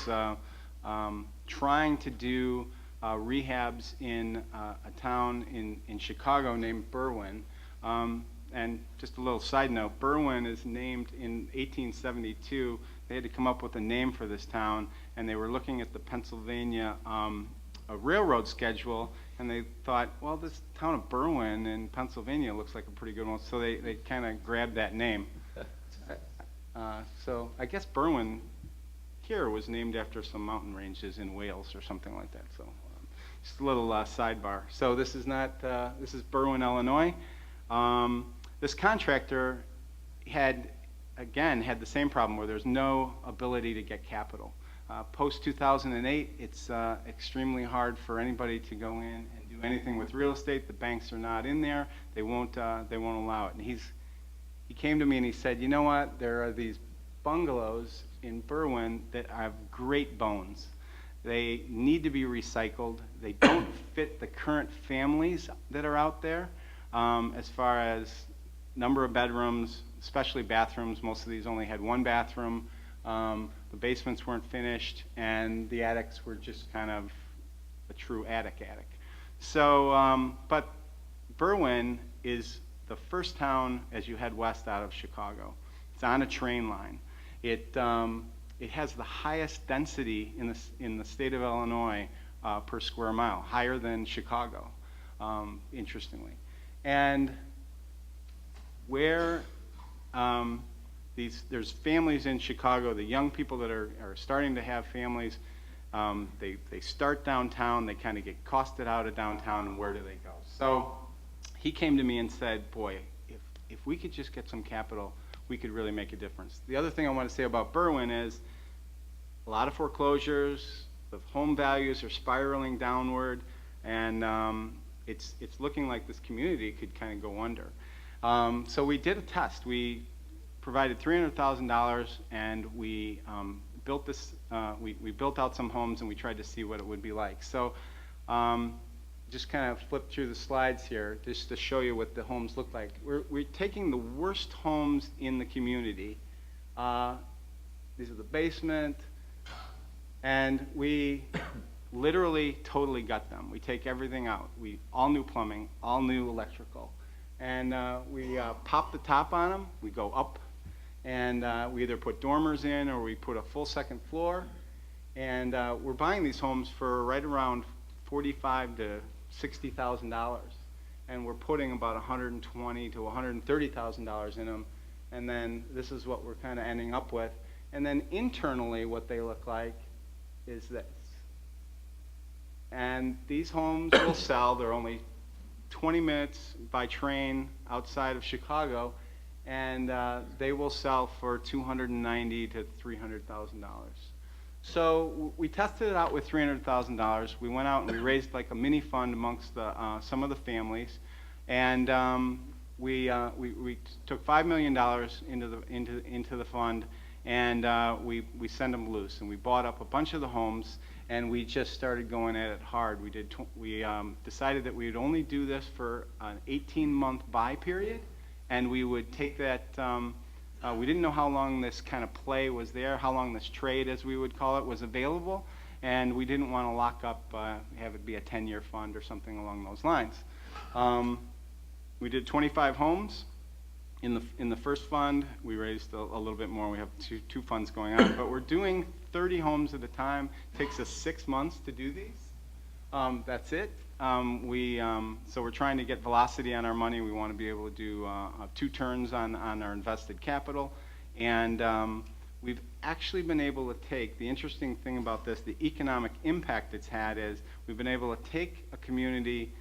trying to do rehabs in a town in Chicago named Berwyn. And just a little side note, Berwyn is named in 1872. They had to come up with a name for this town, and they were looking at the Pennsylvania a railroad schedule, and they thought, well, this town of Berwyn in Pennsylvania looks like a pretty good one, so they kind of grabbed that name. So I guess Berwyn here was named after some mountain ranges in Wales or something like that. So just a little sidebar. So this is not, this is Berwyn, Illinois. This contractor had the same problem where there's no ability to get capital. Post-2008, it's extremely hard for anybody to go in and do anything with real estate. The banks are not in there. They won't allow it. And he came to me and he said, you know what? There are these bungalows in Berwyn that have great bones. They need to be recycled. They don't fit the current families that are out there as far as number of bedrooms, especially bathrooms. Most of these only had one bathroom. The basements weren't finished, and the attics were just kind of a true attic. So, but Berwyn is the first town as you head west out of Chicago. It's on a train line. It has the highest density in the state of Illinois per square mile, higher than Chicago, interestingly. And where there's families in Chicago, the young people that are starting to have families, they start downtown, they kind of get costed out of downtown, and where do they go? So he came to me and said, boy, if we could just get some capital, we could really make a difference. The other thing I want to say about Berwyn is a lot of foreclosures, the home values are spiraling downward, And it's looking like this community could kind of go under. So we did a test. We provided $300,000 and we built this, we built out some homes and we tried to see what it would be like. So just kind of flip through the slides here just to show you what the homes look like. We're taking the worst homes in the community. These are the basement, and we literally totally gut them. We take everything out. All new plumbing, all new electrical. And we pop the top on them, we go up, and we either put dormers in or we put a full second floor. And we're buying these homes for right around $45,000 to $60,000. And we're putting about $120,000 to $130,000 in them. And then this is what we're kind of ending up with. And then internally, what they look like is this. And these homes will sell. They're only 20 minutes by train outside of Chicago, and they will sell for $290,000 to $300,000. So we tested it out with $300,000. We went out and we raised like a mini fund amongst some of the families, and we took $5 million into the fund, and we sent them loose, and we bought up a bunch of the homes. And we just started going at it hard. We decided that we would only do this for an 18-month buy period, and we would take that. We didn't know how long this kind of play was there, how long this trade, as we would call it, was available, and we didn't want to lock up, have it be a 10-year fund or something along those lines. We did 25 homes. In the first fund, we raised a little bit more. We have two funds going on, but we're doing 30 homes at a time. It takes us 6 months to do these. That's it. So we're trying to get velocity on our money. We want to be able to do 2 turns on our invested capital. And we've actually been able to take, the interesting thing about this, the economic impact it's had is we've been able to take a community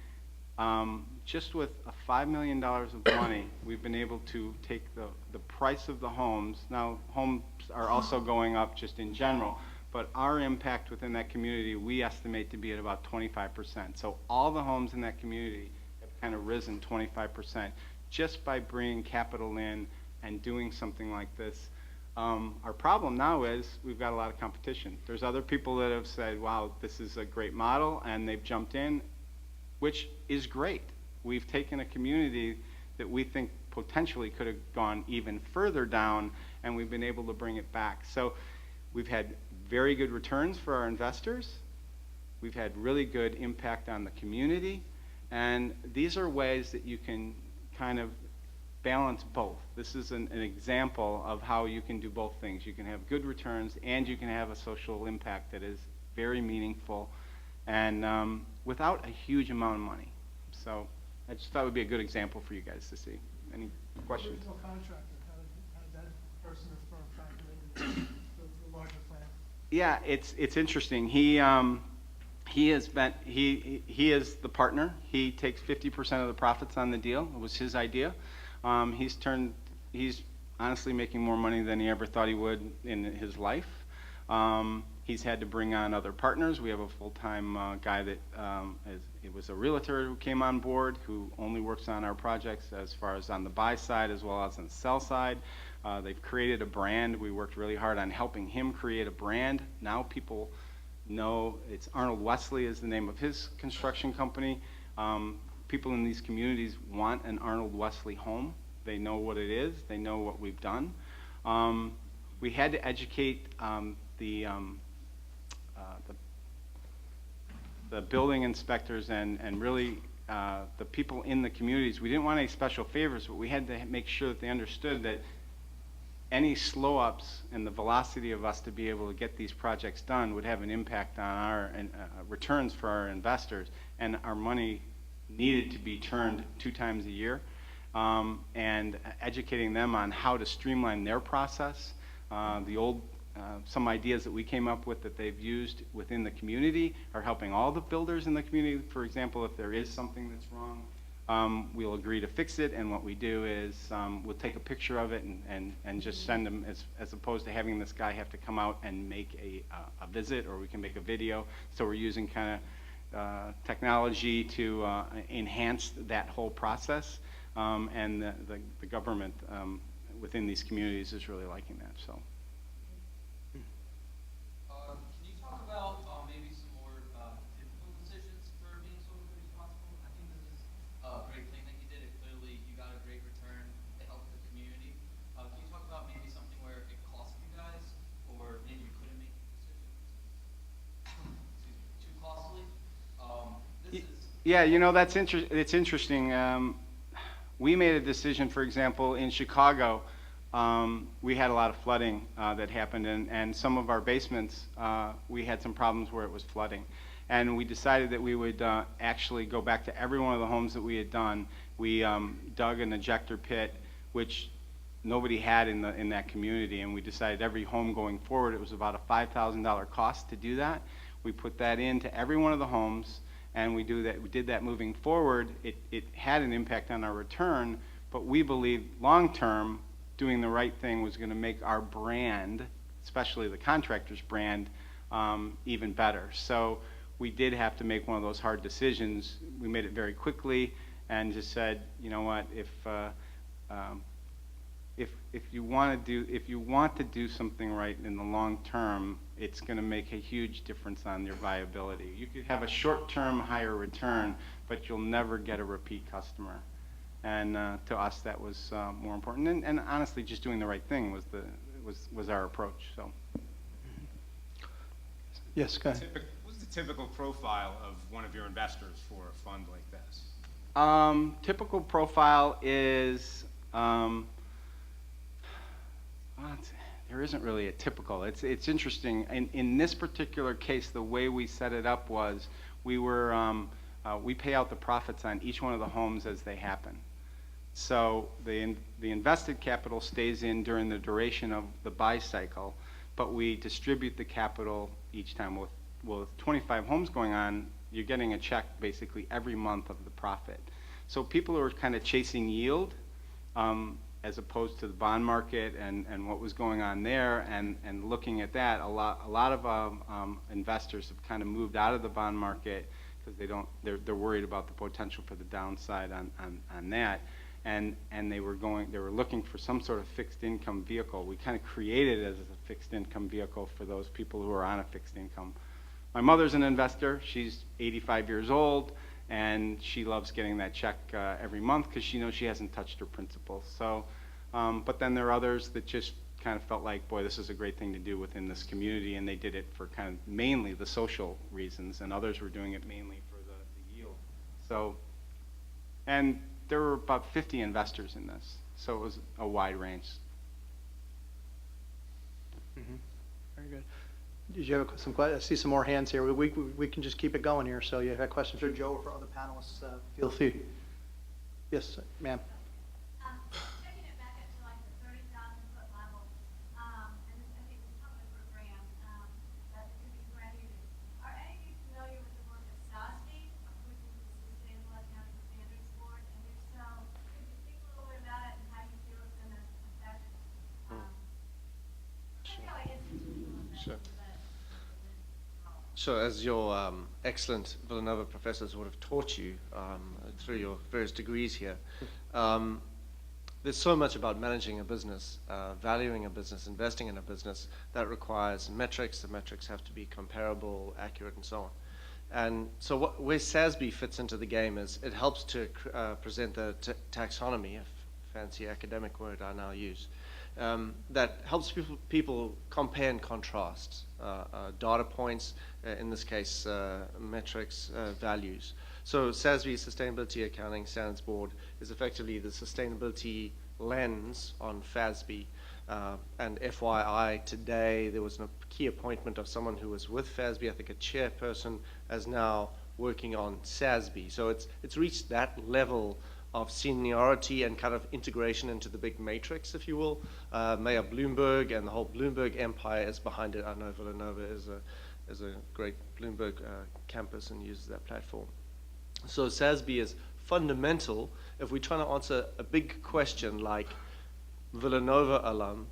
just with $5 million of money, we've been able to take the price of the homes. Now, homes are also going up just in general, but our impact within that community, we estimate to be at about 25%. So all the homes in that community have kind of risen 25% just by bringing capital in and doing something like this. Our problem now is we've got a lot of competition. There's other people that have said, wow, this is a great model, and they've jumped in, which is great. We've taken a community that we think potentially could have gone even further down, and we've been able to bring it back. So we've had very good returns for our investors. We've had really good impact on the community, and these are ways that you can kind of balance both. This is an example of how you can do both things. You can have good returns, and you can have a social impact that is very meaningful, and without a huge amount of money. So I just thought it would be a good example for you guys to see. Any questions? Original contractor, how did that person or firm factor into the larger plan? Yeah, it's interesting. He is the partner. He takes 50% of the profits on the deal. It was his idea. He's honestly making more money than he ever thought he would in his life. He's had to bring on other partners. We have a full-time guy that it was a realtor who came on board who only works on our projects as far as on the buy side as well as on the sell side. They've created a brand. We worked really hard on helping him create a brand. Now people know it's Arnold Wesley is the name of his construction company. People in these communities want an Arnold Wesley home. They know what it is. They know what we've done. We had to educate the building inspectors and really the people in the communities. We didn't want any special favors, but we had to make sure that they understood that any slow-ups and the velocity of us to be able to get these projects done would have an impact on our returns for our investors, and our money needed to be turned 2 times a year, and educating them on how to streamline their process. Some ideas that we came up with that they've used within the community are helping all the builders in the community. For example, if there is something that's wrong, we'll agree to fix it, and what we do is we'll take a picture of it and just send them, as opposed to having this guy have to come out and make a visit, or we can make a video. So we're using kind of technology to enhance that whole process, and the government within these communities is really liking that. So. Can you talk about maybe some more difficult decisions for being socially responsible? I think this is a great thing that you did. It clearly, you got a great return. It helped the community. Can you talk about maybe something where it cost you guys, or maybe you couldn't make the decision? Excuse me, too costly. Yeah, you know, it's interesting. We made a decision, for example, in Chicago. We had a lot of flooding that happened, and some of our basements, we had some problems where it was flooding. And we decided that we would actually go back to every one of the homes that we had done. We dug an ejector pit, which nobody had in that community, and we decided every home going forward, it was about a $5,000 cost to do that. We put that into every one of the homes, and we did that moving forward. It had an impact on our return, but we believe long-term, doing the right thing was going to make our brand, especially the contractor's brand, even better. So we did have to make one of those hard decisions. We made it very quickly and just said, you know what, if you want to do something right in the long term, it's going to make a huge difference on your viability. You could have a short-term higher return, but you'll never get a repeat customer. And to us, that was more important. And honestly, just doing the right thing was our approach. So. Yes, go ahead. What's the typical profile of one of your investors for a fund like this? Typical profile is, there isn't really a typical. It's interesting. In this particular case, the way we set it up was we pay out the profits on each one of the homes as they happen. So the invested capital stays in during the duration of the buy cycle, but we distribute the capital each time. With 25 homes going on, you're getting a check basically every month of the profit. So people who are kind of chasing yield, as opposed to the bond market and what was going on there, and looking at that, a lot of investors have kind of moved out of the bond market because they're worried about the potential for the downside on that. And they were looking for some sort of fixed income vehicle. We kind of created it as a fixed income vehicle for those people who are on a fixed income. My mother's an investor. She's 85 years old, and she loves getting that check every month because she knows she hasn't touched her principal. So, but then there are others that just kind of felt like, boy, this is a great thing to do within this community, and they did it for kind of mainly the social reasons, and others were doing it mainly for the yield. So, and there were about 50 investors in this, so it was a wide range. Mm-hmm. Very good. Did you have some questions? I see some more hands here. We can just keep it going here. So you have questions for Joe or for other panelists, feel free. Yes, ma'am. Taking it back up to like the 30,000-foot level, and this, I think this is probably for Graham, that it could be Graham. Are any of you familiar with the work of SASB, which is the Sustainable Accounting Standards Board? And if so, could you speak a little bit about it and how you feel it's going to affect how institutional investors? So as your excellent Villanova professors would have taught you through your various degrees here, there's so much about managing a business, valuing a business, investing in a business that requires metrics. The metrics have to be comparable, accurate, and so on. And so where SASB fits into the game is it helps to present the taxonomy, a fancy academic word I now use, that helps people compare and contrast data points, in this case, metrics, values. So SASB, Sustainability Accounting Standards Board, is effectively the sustainability lens on FASB. And FYI, today there was a key appointment of someone who was with FASB, I think a chairperson, as now working on SASB. So it's reached that level of seniority and kind of integration into the big matrix, if you will. Mayor Bloomberg and the whole Bloomberg empire is behind it. I know Villanova is a great Bloomberg campus and uses that platform. So SASB is fundamental if we're trying to answer a big question like Villanova alum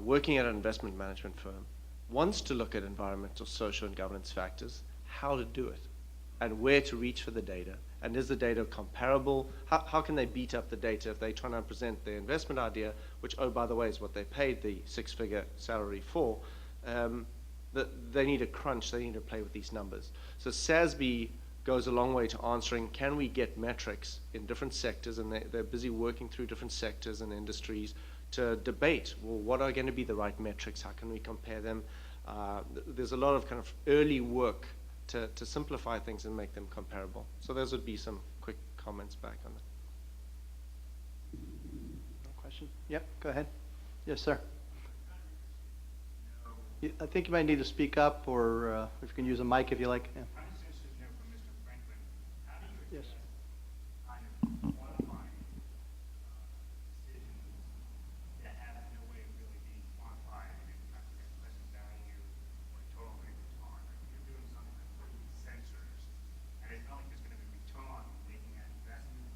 working at an investment management firm wants to look at environmental, social, and governance factors, how to do it. and where to reach for the data. And is the data comparable? How can they beat up the data if they're trying to present their investment idea, which, oh, by the way, is what they paid the six-figure salary for? They need a crunch. They need to play with these numbers. So SASB goes a long way to answering, can we get metrics in different sectors? And they're busy working through different sectors and industries to debate, well, what are going to be the right metrics? How can we compare them? There's a lot of kind of early work to simplify things and make them comparable. So those would be some quick comments back on that. Question? Yep, go ahead. Yes, sir. I think you might need to speak up, or if you can use a mic if you like. Yeah. I'm just interested to know from Mr. Franklin, how do you Yes. kind of quantify decisions that have no way of really being quantified and kind of present value or total rate of return? Like you're doing something like putting sensors, and it's not like there's going to be return on making that investment,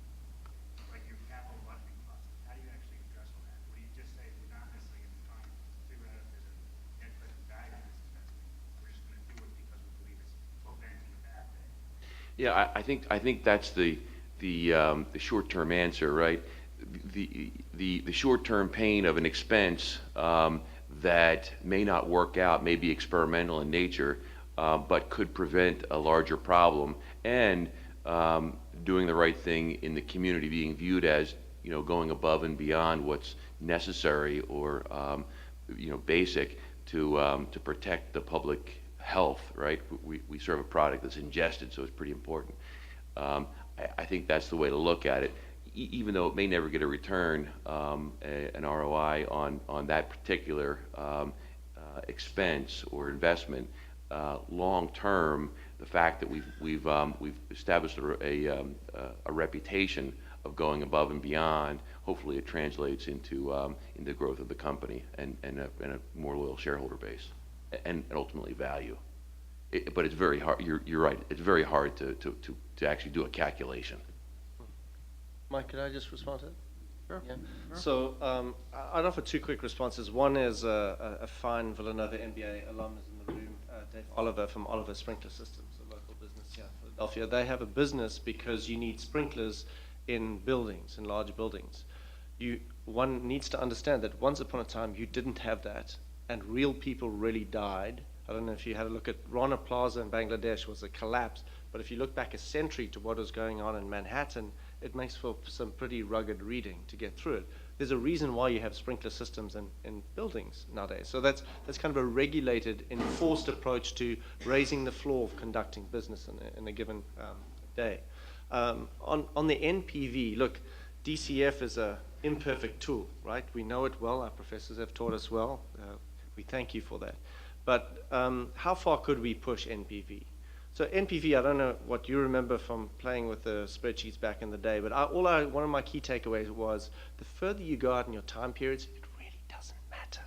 like your capital budgeting process. How do you actually address all that? Or do you just say we're not necessarily going to try and figure out if there's a net present value in this investment? We're just going to do it because we believe it's preventing a bad thing. Yeah, I think that's the short-term answer, right? The short-term pain of an expense that may not work out, may be experimental in nature, but could prevent a larger problem, and doing the right thing in the community, being viewed as, you know, going above and beyond what's necessary or basic to protect the public health, right? We serve a product that's ingested, so it's pretty important. I think that's the way to look at it, even though it may never get a return, an ROI on that particular expense or investment. Long term, the fact that we've established a reputation of going above and beyond, hopefully it translates into the growth of the company and a more loyal shareholder base, and ultimately value. But it's very hard. You're right. It's very hard to actually do a calculation. Mike, could I just respond to that? Sure. Yeah. So I'd offer two quick responses. One is a fine Villanova MBA alum is in the room, Dave Oliver from Oliver Sprinkler Systems, a local business here in Philadelphia. They have a business because you need sprinklers in buildings, in large buildings. One needs to understand that once upon a time you didn't have that, and real people really died. I don't know if you had a look at Rana Plaza in Bangladesh was a collapse, but if you look back a century to what was going on in Manhattan, it makes for some pretty rugged reading to get through it. There's a reason why you have sprinkler systems in buildings nowadays. So that's kind of a regulated, enforced approach to raising the floor of conducting business in a given day. On the NPV, look, DCF is an imperfect tool, right? We know it well. Our professors have taught us well. We thank you for that. But how far could we push NPV? So NPV, I don't know what you remember from playing with the spreadsheets back in the day, but one of my key takeaways was the further you go out in your time periods, it really doesn't matter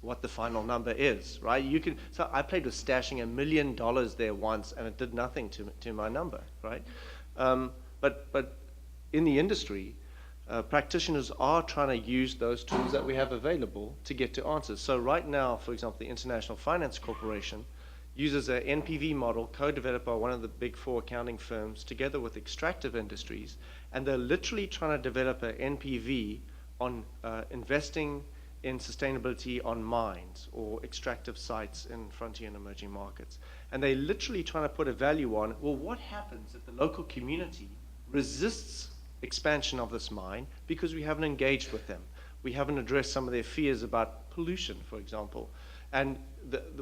what the final number is, right? So I played with stashing $1 million there once, and it did nothing to my number, right? But in the industry, practitioners are trying to use those tools that we have available to get to answers. So right now, for example, the International Finance Corporation uses an NPV model co-developed by one of the big four accounting firms together with extractive industries, and they're literally trying to develop an NPV on investing in sustainability on mines or extractive sites in frontier and emerging markets. And they're literally trying to put a value on, well, what happens if the local community resists expansion of this mine because we haven't engaged with them? We haven't addressed some of their fears about pollution, for example. And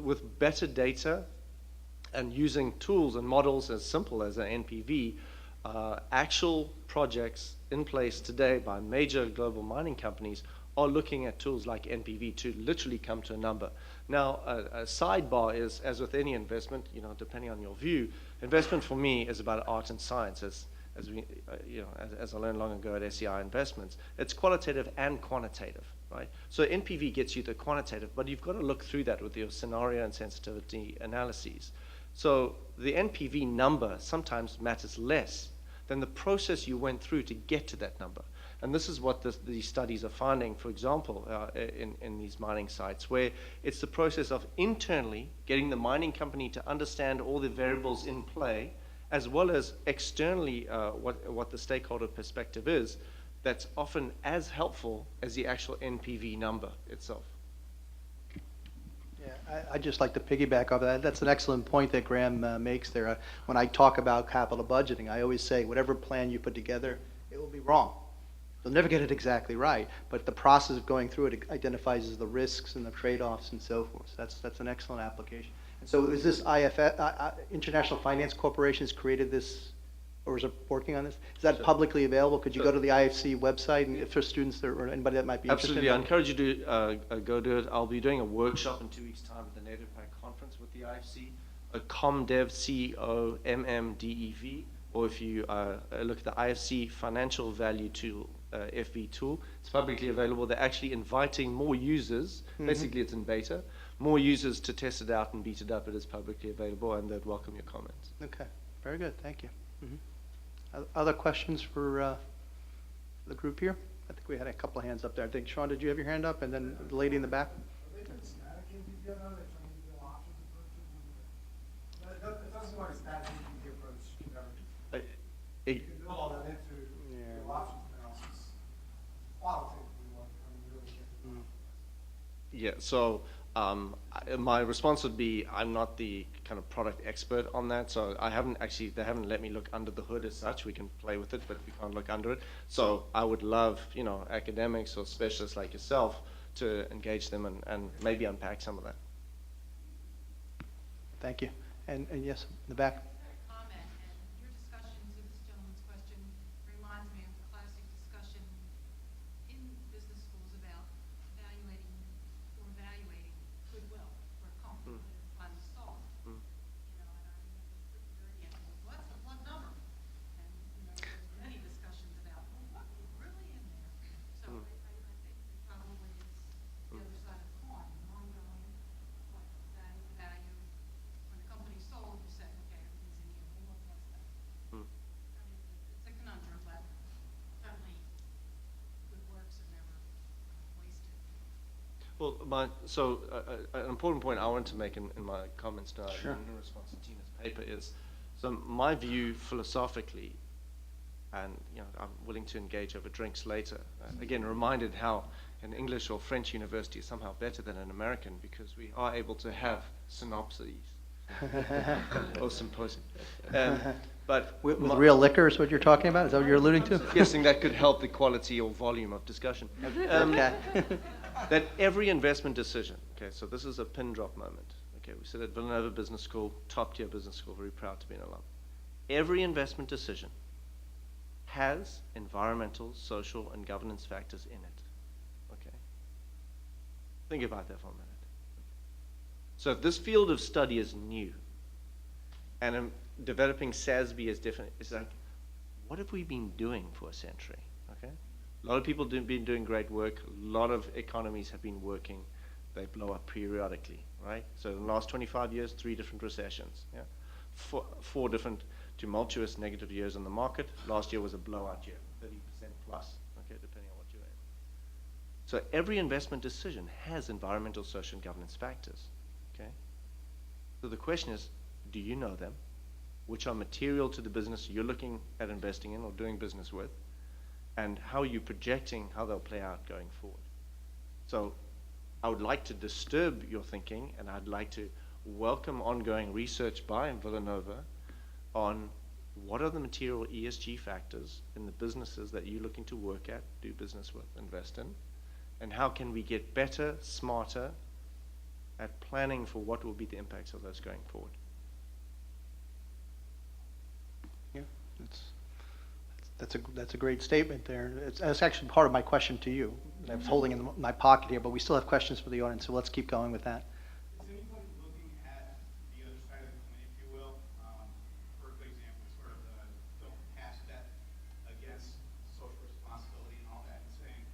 with better data and using tools and models as simple as an NPV, actual projects in place today by major global mining companies are looking at tools like NPV to literally come to a number. Now, a sidebar is, as with any investment, depending on your view, investment for me is about art and science. As I learned long ago at SEI Investments, it's qualitative and quantitative, right? So NPV gets you the quantitative, but you've got to look through that with your scenario and sensitivity analyses. So the NPV number sometimes matters less than the process you went through to get to that number. And this is what these studies are finding, for example, in these mining sites, where it's the process of internally getting the mining company to understand all the variables in play as well as externally what the stakeholder perspective is, that's often as helpful as the actual NPV number itself. Yeah, I'd just like to piggyback off that. That's an excellent point that Graham makes there. When I talk about capital budgeting, I always say, whatever plan you put together, it will be wrong. You'll never get it exactly right, but the process of going through it identifies the risks and the trade-offs and so forth. So that's an excellent application. And so is this International Finance Corporation has created this, or is it working on this? Is that publicly available? Could you go to the IFC website, and if for students there, or anybody that might be interested? Absolutely, I encourage you to go do it. I'll be doing a workshop in 2 weeks' time at the NativePack conference with the IFC, a ComDev, COMMDEV, or if you look at the IFC Financial Value Tool, FV tool, it's publicly available. They're actually inviting more users, basically it's in beta, more users to test it out and beat it up. It is publicly available, and they'd welcome your comments. Okay, very good, thank you. Other questions for the group here? I think we had a couple of hands up there. I think, Sean, did you have your hand up? And then the lady in the back? Are they pretty static NPV though? They're trying to do options approaches? It doesn't seem like a static NPV approach could ever. You can build all that into your options analysis. Qualitatively, what I mean, really get. Yeah, so my response would be, I'm not the kind of product expert on that, so they haven't let me look under the hood as such. We can play with it, but we can't look under it. So I would love, academics or specialists like yourself to engage them and maybe unpack some of that. Thank you. And yes, in the back. Comment, and your discussion to this gentleman's question reminds me of the classic discussion in business schools about evaluating goodwill for a company when it's finally sold. And I remember pretty dirty and what's the blood number? And there's many discussions about what is really in there. So I think it probably is the other side of the coin, ongoing, what value. When the company's sold, you say, okay, everything's in here. Well, what's that? I mean, it's a conundrum, but certainly good works are never wasted. Well, an important point I want to make in my comments now, in response to Tina's paper, is so my view philosophically, and I'm willing to engage over drinks later. Again, reminded how an English or French university is somehow better than an American because we are able to have synopses or symposium. But With real liquor is what you're talking about? Is that what you're alluding to? guessing that could help the quality or volume of discussion. Okay. That every investment decision, okay, so this is a pin drop moment. Okay, we sit at Villanova Business School, top tier business school, very proud to be an alum. Every investment decision has environmental, social, and governance factors in it. Okay? Think about that for a minute. So if this field of study is new, and developing SASB is different, it's like, what have we been doing for a century? Okay? A lot of people have been doing great work. A lot of economies have been working. They blow up periodically, right? So in the last 25 years, 3 different recessions. Yeah? Four different tumultuous negative years in the market. Last year was a blowout year, 30% plus, okay, depending on what you're in. So every investment decision has environmental, social, and governance factors, okay? So the question is, do you know them? Which are material to the business you're looking at investing in or doing business with? And how are you projecting how they'll play out going forward? So I would like to disturb your thinking, and I'd like to welcome ongoing research by Villanova on what are the material ESG factors in the businesses that you're looking to work at, do business with, invest in, and how can we get better, smarter at planning for what will be the impacts of those going forward. Yeah, that's a great statement there. That's actually part of my question to you. I was holding in my pocket here, but we still have questions for the audience, so let's keep going with that. Is anybody looking at the other side of the coin, if you will? For example, sort of don't pass debt against social responsibility and all that, and saying,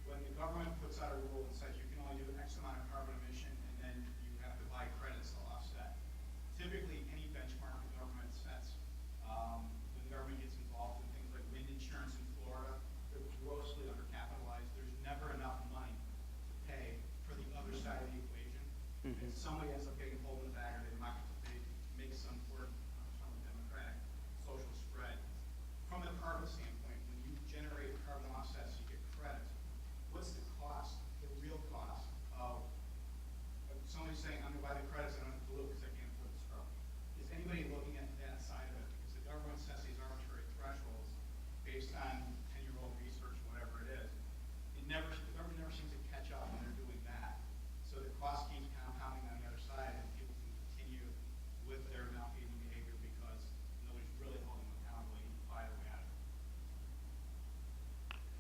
when the government puts out a rule and says you can only do X amount of carbon emission, and then you have to buy credits to offset. Typically, any benchmark the government sets, when the government gets involved in things like wind insurance in Florida, they're grossly undercapitalized. There's never enough money to pay for the other side of the equation.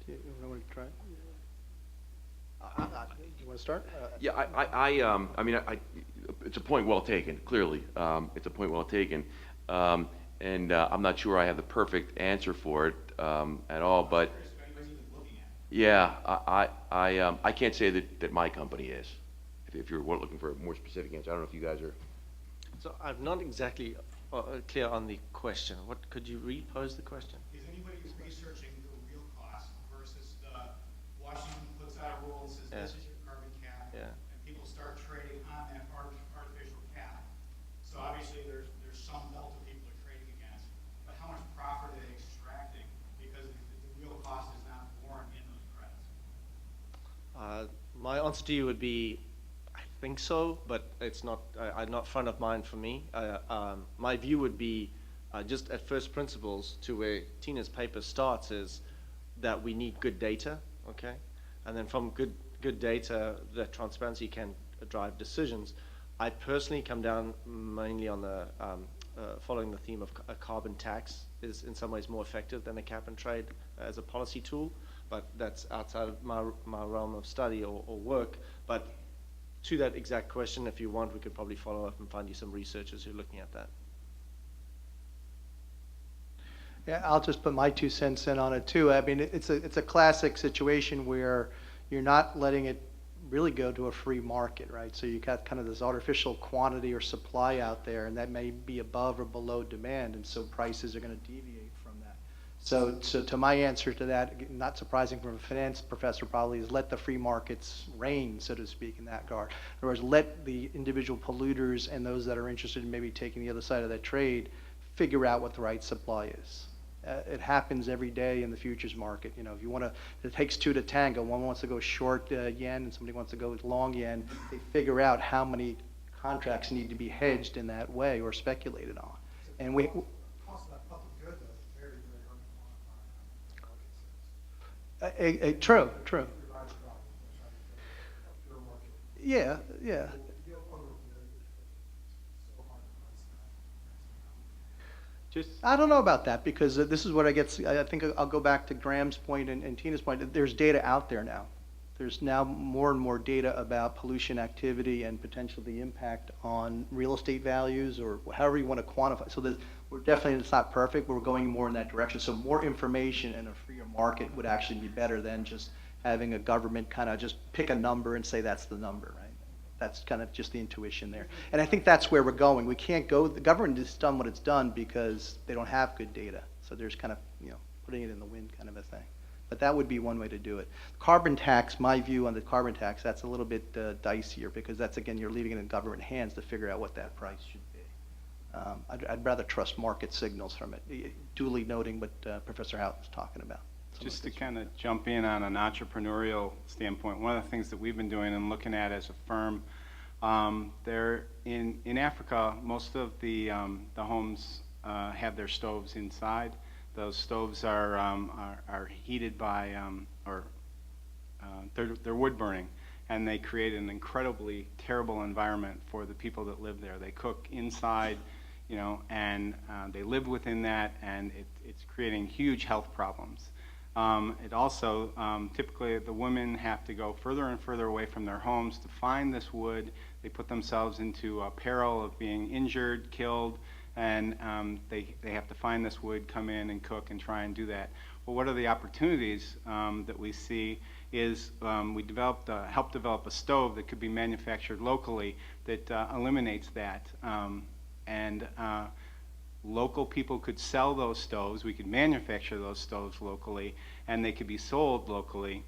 You want to try? You want to start? Yeah, I mean, it's a point well taken, clearly. It's a point well taken. And I'm not sure I have the perfect answer for it at all, but yeah, I can't say that my company is. If you're looking for a more specific answer, I don't know if you guys are. So I'm not exactly clear on the question. What could you repose the question? Is anybody researching the real cost versus the Washington puts out a rule and says this is your carbon cap, Yeah. and people start trading on that artificial cap. So obviously there's some delta people are trading against, but how much profit are they extracting because the real cost is not borne in those credits? My answer to you would be, I think so, but it's not not front of mind for me. My view would be, just at first principles, to where Tina's paper starts, is that we need good data, okay? And then from good data, that transparency can drive decisions. I personally come down mainly on the following the theme of a carbon tax is in some ways more effective than a cap and trade as a policy tool, but that's outside of my realm of study or work. But to that exact question, if you want, we could probably follow up and find you some researchers who are looking at that. Yeah, I'll just put my 2 cents in on it too. I mean, it's a classic situation where you're not letting it really go to a free market, right? So you got kind of this artificial quantity or supply out there, and that may be above or below demand, and so prices are going to deviate from that. So to my answer to that, not surprising from a finance professor probably, is let the free markets reign, so to speak, in that regard. In other words, let the individual polluters and those that are interested in maybe taking the other side of that trade figure out what the right supply is. It happens every day in the futures market. You know, if you want to, it takes two to tango. One wants to go short yen and somebody wants to go long yen. They figure out how many contracts need to be hedged in that way or speculated on. And we, Cost of that public good, though, is very, very hard to quantify how much the market says. true. Pure market, which I think pure market. Yeah, yeah. The deal over there is so hard to price that. Just, I don't know about that because this is what I get. I think I'll go back to Graham's point and Tina's point. There's data out there now. There's now more and more data about pollution activity and potentially the impact on real estate values or however you want to quantify. So we're definitely, it's not perfect, but we're going more in that direction. So more information and a freer market would actually be better than just having a government kind of just pick a number and say that's the number, right? That's kind of just the intuition there. And I think that's where we're going. We can't go, the government has done what it's done because they don't have good data. So there's kind of, putting it in the wind kind of a thing. But that would be one way to do it. Carbon tax, my view on the carbon tax, that's a little bit dicier because that's, again, you're leaving it in government hands to figure out what that price should be. I'd rather trust market signals from it, duly noting what Professor Houghton was talking about. just to kind of jump in on an entrepreneurial standpoint, one of the things that we've been doing and looking at as a firm, there in Africa, most of the homes have their stoves inside. Those stoves are heated by, they're wood burning, and they create an incredibly terrible environment for the people that live there. They cook inside, and they live within that, and it's creating huge health problems. It also, typically the women have to go further and further away from their homes to find this wood. They put themselves into a peril of being injured, killed, and they have to find this wood, come in and cook and try and do that. Well, what are the opportunities that we see is we helped develop a stove that could be manufactured locally that eliminates that. Local people could sell those stoves. We could manufacture those stoves locally, and they could be sold locally.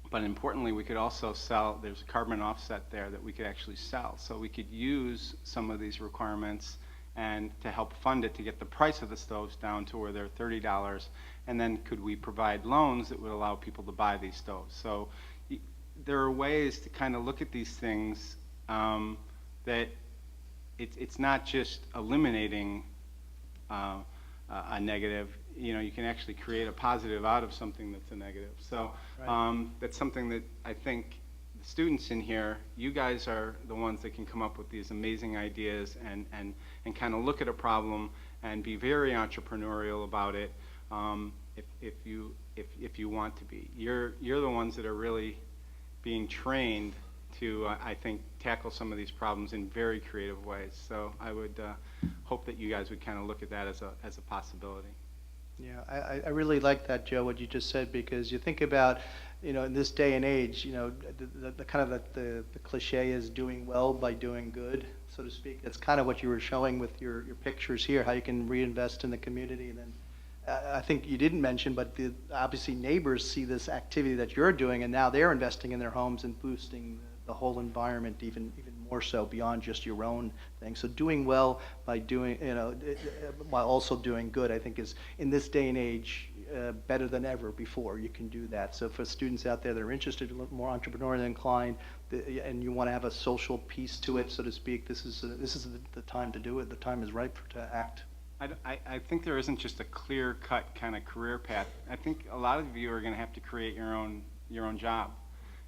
But importantly, we could also sell, there's a carbon offset there that we could actually sell. So we could use some of these requirements and to help fund it to get the price of the stoves down to where they're $30. And then could we provide loans that would allow people to buy these stoves? So there are ways to kind of look at these things that it's not just eliminating a negative. You can actually create a positive out of something that's a negative. So that's something that I think the students in here, you guys are the ones that can come up with these amazing ideas and kind of look at a problem and be very entrepreneurial about it. If you if you want to be. You're the ones that are really being trained to, I think, tackle some of these problems in very creative ways. So I would hope that you guys would kind of look at that as a possibility. Yeah, I really like that, Joe, what you just said, because you think about, in this day and age, the kind of the cliche is doing well by doing good, so to speak. That's kind of what you were showing with your pictures here, how you can reinvest in the community. And then I think you didn't mention, but obviously neighbors see this activity that you're doing, and now they're investing in their homes and boosting the whole environment even more so beyond just your own thing. So doing well by doing, while also doing good, I think is, in this day and age, better than ever before. You can do that. So for students out there that are interested, a little more entrepreneurially inclined, and you want to have a social piece to it, so to speak, this is the time to do it. The time is ripe to act. I think there isn't just a clear-cut kind of career path. I think a lot of you are going to have to create your own job.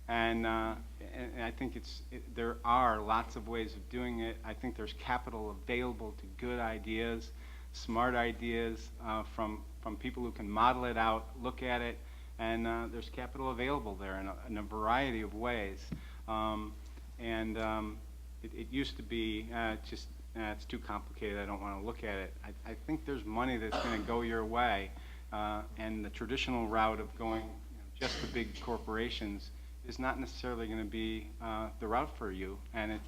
And I think there are lots of ways of doing it. I think there's capital available to good ideas, smart ideas from people who can model it out, look at it, and there's capital available there in a variety of ways. It used to be it's too complicated, I don't want to look at it. I think there's money that's going to go your way, and the traditional route of going just to big corporations is not necessarily going to be the route for you, and it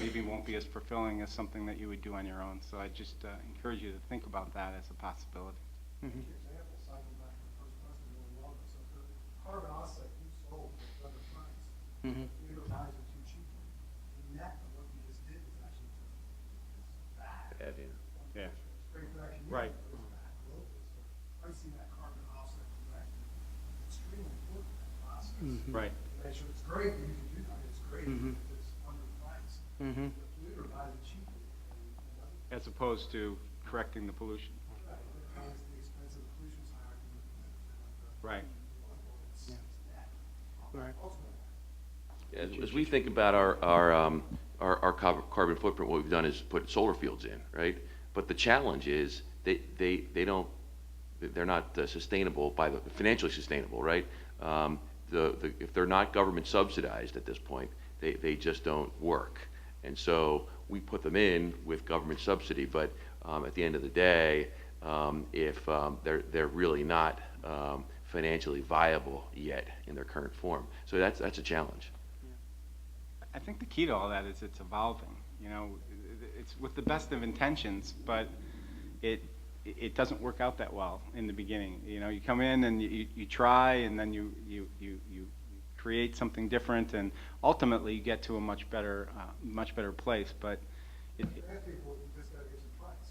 maybe won't be as fulfilling as something that you would do on your own. So I just encourage you to think about that as a possibility. Example, cycling back to the first question, Villanova. So the carbon offset you sold with other funds, leader buys it too cheaply. The net of what you just did is actually bad. Yeah. Great production. Right. It was bad locally. So I see that carbon offset direct extremely important in that process. Right. Make sure it's great that you can do that. It's great if it's under the price. The polluter buys it cheaply. And As opposed to correcting the pollution. right, it has the expense of the pollution's higher than the Right. it's net. Right. Ultimately. As we think about our carbon footprint, what we've done is put solar fields in, right? But the challenge is they're not sustainable financially sustainable, right? If they're not government subsidized at this point, they just don't work. And so we put them in with government subsidy, but at the end of the day, if they're really not financially viable yet in their current form, so that's a challenge. I think the key to all that is it's evolving. It's with the best of intentions, but it doesn't work out that well in the beginning. You come in and you try, and then you create something different, and ultimately you get to a much better place. But I think people just gotta get some price.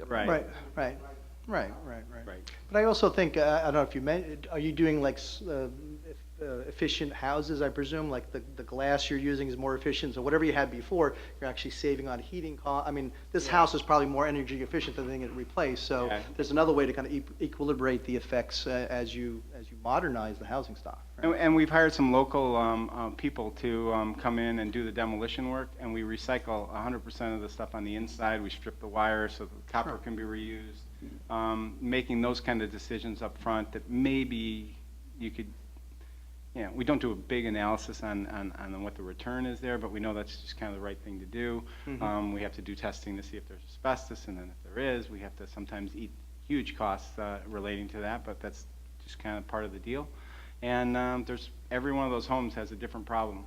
Right. right. Right. But I also think, I don't know if you meant, are you doing like efficient houses, I presume? Like the glass you're using is more efficient, so whatever you had before, you're actually saving on heating cost. I mean, this house is probably more energy efficient than the thing it replaced, so there's another way to kind of equilibrate the effects as you modernize the housing stock. Right? And we've hired some local people to come in and do the demolition work, and we recycle 100% of the stuff on the inside. We strip the wire so the copper can be reused. Making those kind of decisions up front that maybe you could, we don't do a big analysis on what the return is there, but we know that's just kind of the right thing to do. We have to do testing to see if there's asbestos, and then if there is, we have to sometimes eat huge costs relating to that, but that's just kind of part of the deal. And every one of those homes has a different problem.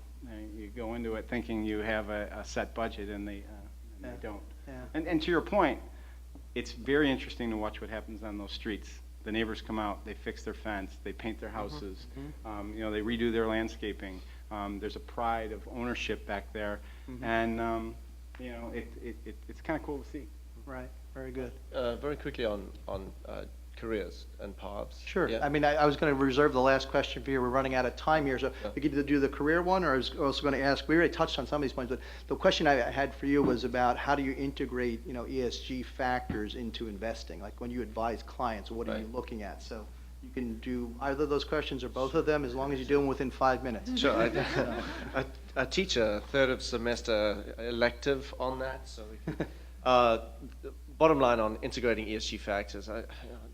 You go into it thinking you have a set budget, and they don't. Yeah. And to your point, it's very interesting to watch what happens on those streets. The neighbors come out, they fix their fence, they paint their houses, they redo their landscaping. There's a pride of ownership back there, and it's kind of cool to see. Right. Very good. Very quickly on careers and paths. Sure. Yeah. I mean, I was going to reserve the last question for you. We're running out of time here, so we could either do the career one, or I was also going to ask, we already touched on some of these points, but the question I had for you was about how do you integrate, ESG factors into investing? Like when you advise clients, what are you looking at? So you can do either of those questions or both of them, as long as you do them within 5 minutes. Sure. I teach a third of semester elective on that, so we can, bottom line on integrating ESG factors,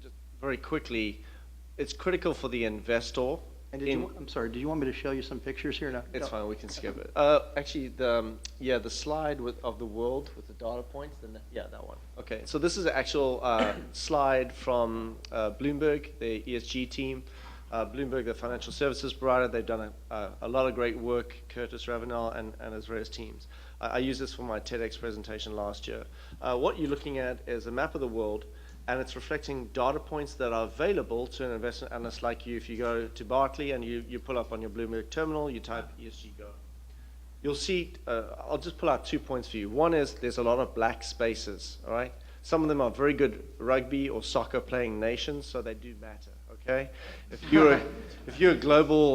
just very quickly, it's critical for the investor. And I'm sorry, did you want me to show you some pictures here? No, It's no. fine, we can skip it. Actually, the slide of the world with the data points, yeah, that one. Okay, so this is an actual slide from Bloomberg, the ESG team. Bloomberg, the financial services provider, they've done a lot of great work, Curtis Ravenel and his various teams. I used this for my TEDx presentation last year. What you're looking at is a map of the world, and it's reflecting data points that are available to an investment analyst like you. If you go to Barclay and you pull up on your Bloomberg terminal, you type ESG Go. You'll see, I'll just pull out 2 points for you. One is there's a lot of black spaces, all right? Some of them are very good rugby or soccer playing nations, so they do matter, okay? If you're a global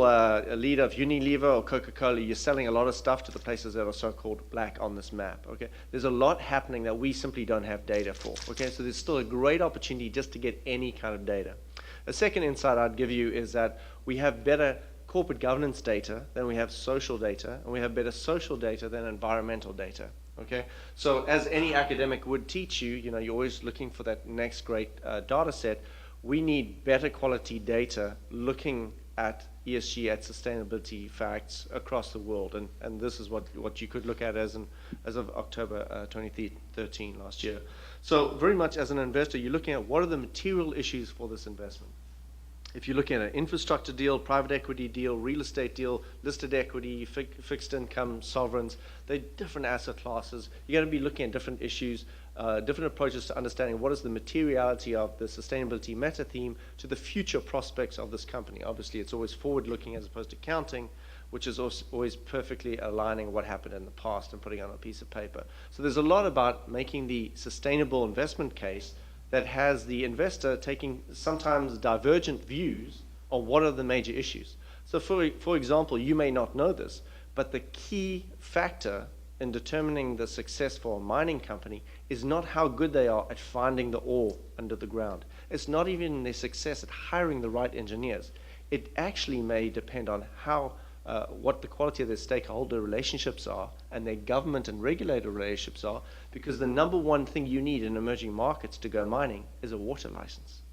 leader of Unilever or Coca-Cola, you're selling a lot of stuff to the places that are so-called black on this map, okay? There's a lot happening that we simply don't have data for, okay? So there's still a great opportunity just to get any kind of data. A second insight I'd give you is that we have better corporate governance data than we have social data, and we have better social data than environmental data. Okay, so as any academic would teach you, you know, you're always looking for that next great data set. We need better quality data looking at ESG, at sustainability facts across the world, and this is what you could look at as of October 2013 last year. So very much as an investor, you're looking at what are the material issues for this investment. If you're looking at an infrastructure deal, private equity deal, real estate deal, listed equity, fixed income, sovereigns, they're different asset classes. You're going to be looking at different issues, different approaches to understanding what is the materiality of the sustainability meta theme to the future prospects of this company. Obviously, it's always forward-looking as opposed to counting, which is always perfectly aligning what happened in the past and putting it on a piece of paper. So there's a lot about making the sustainable investment case that has the investor taking sometimes divergent views on what are the major issues. So for example, you may not know this, but the key factor in determining the success for a mining company is not how good they are at finding the ore under the ground. It's not even their success at hiring the right engineers. It actually may depend on how what the quality of their stakeholder relationships are and their government and regulator relationships are, because the number one thing you need in emerging markets to go mining is a water license.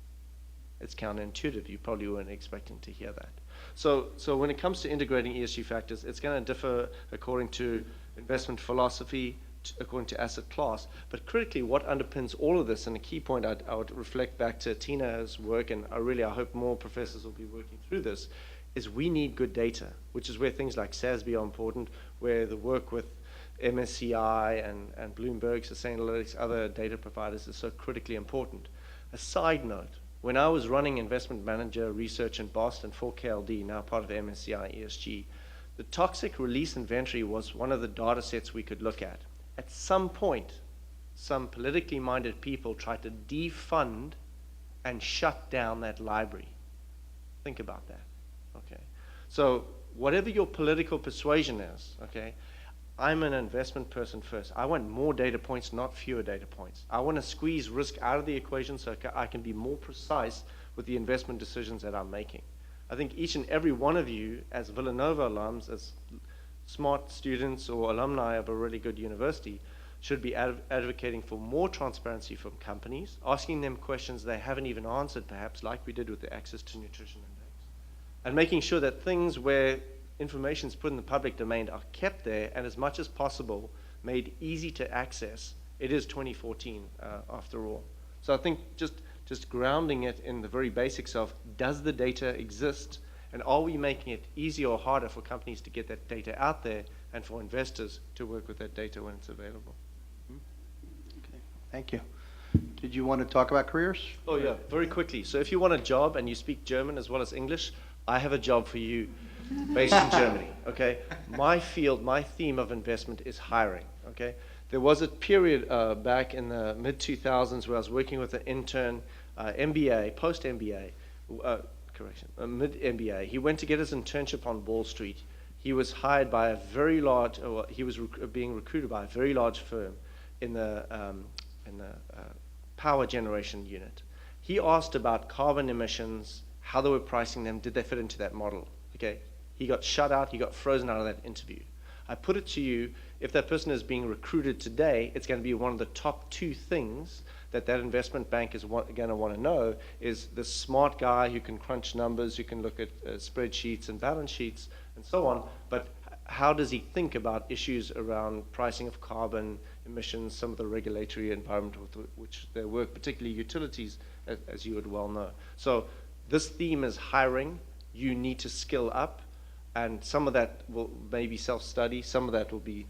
It's counterintuitive. You probably weren't expecting to hear that. So when it comes to integrating ESG factors, it's going to differ according to investment philosophy, according to asset class. But critically, what underpins all of this, and a key point I would reflect back to Tina's work, and I hope more professors will be working through this, is we need good data, which is where things like SASB are important, where the work with MSCI and Bloomberg, Sustainalytics, other data providers is so critically important. A side note, when I was running investment manager research in Boston for KLD, now part of MSCI ESG, the toxic release inventory was one of the data sets we could look at. At some point, some politically minded people tried to defund and shut down that library. Think about that. Okay, so whatever your political persuasion is, okay, I'm an investment person first. I want more data points, not fewer data points. I want to squeeze risk out of the equation so I can be more precise with the investment decisions that I'm making. I think each and every one of you, as Villanova alums, as smart students or alumni of a really good university, should be advocating for more transparency from companies, asking them questions they haven't even answered, perhaps, like we did with the Access to Nutrition Index, and making sure that things where information is put in the public domain are kept there and as much as possible made easy to access. It is 2014 after all. So I think just grounding it in the very basics of, does the data exist, and are we making it easier or harder for companies to get that data out there and for investors to work with that data when it's available? Okay, thank you. Did you want to talk about careers? Oh yeah, very quickly. So if you want a job and you speak German as well as English, I have a job for you based in Germany, okay? My field, my theme of investment is hiring, okay? There was a period back in the mid-2000s where I was working with an intern, MBA, post-MBA, mid-MBA. He went to get his internship on Wall Street. He was hired by a very large, he was being recruited by a very large firm in the power generation unit. He asked about carbon emissions, how they were pricing them, did they fit into that model? Okay, he got shut out, he got frozen out of that interview. I put it to you, if that person is being recruited today, it's going to be one of the top 2 things that investment bank is going to want to know is the smart guy who can crunch numbers, who can look at spreadsheets and balance sheets and so on, but how does he think about issues around pricing of carbon emissions, some of the regulatory environment with which they work, particularly utilities, as you would well know. So this theme is hiring. You need to skill up, and some of that will maybe self-study, some of that will be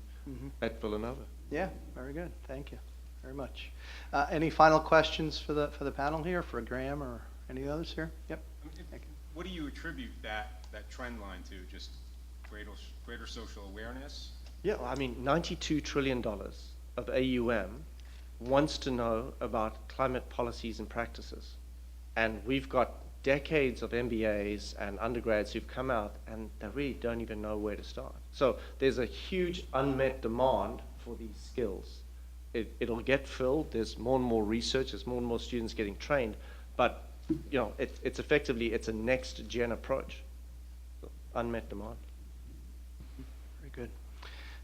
at Villanova. Yeah, very good. Thank you very much. Any final questions for the panel here, for Graham or any others here? Yep. Thank you. What do you attribute that trend line to? Just greater social awareness? Yeah, I mean, $92 trillion of AUM wants to know about climate policies and practices. And we've got decades of MBAs and undergrads who've come out and they really don't even know where to start. So there's a huge unmet demand for these skills. It'll get filled. There's more and more research. There's more and more students getting trained. But, you know, it's effectively, it's a next-gen approach. So, unmet demand. Very good.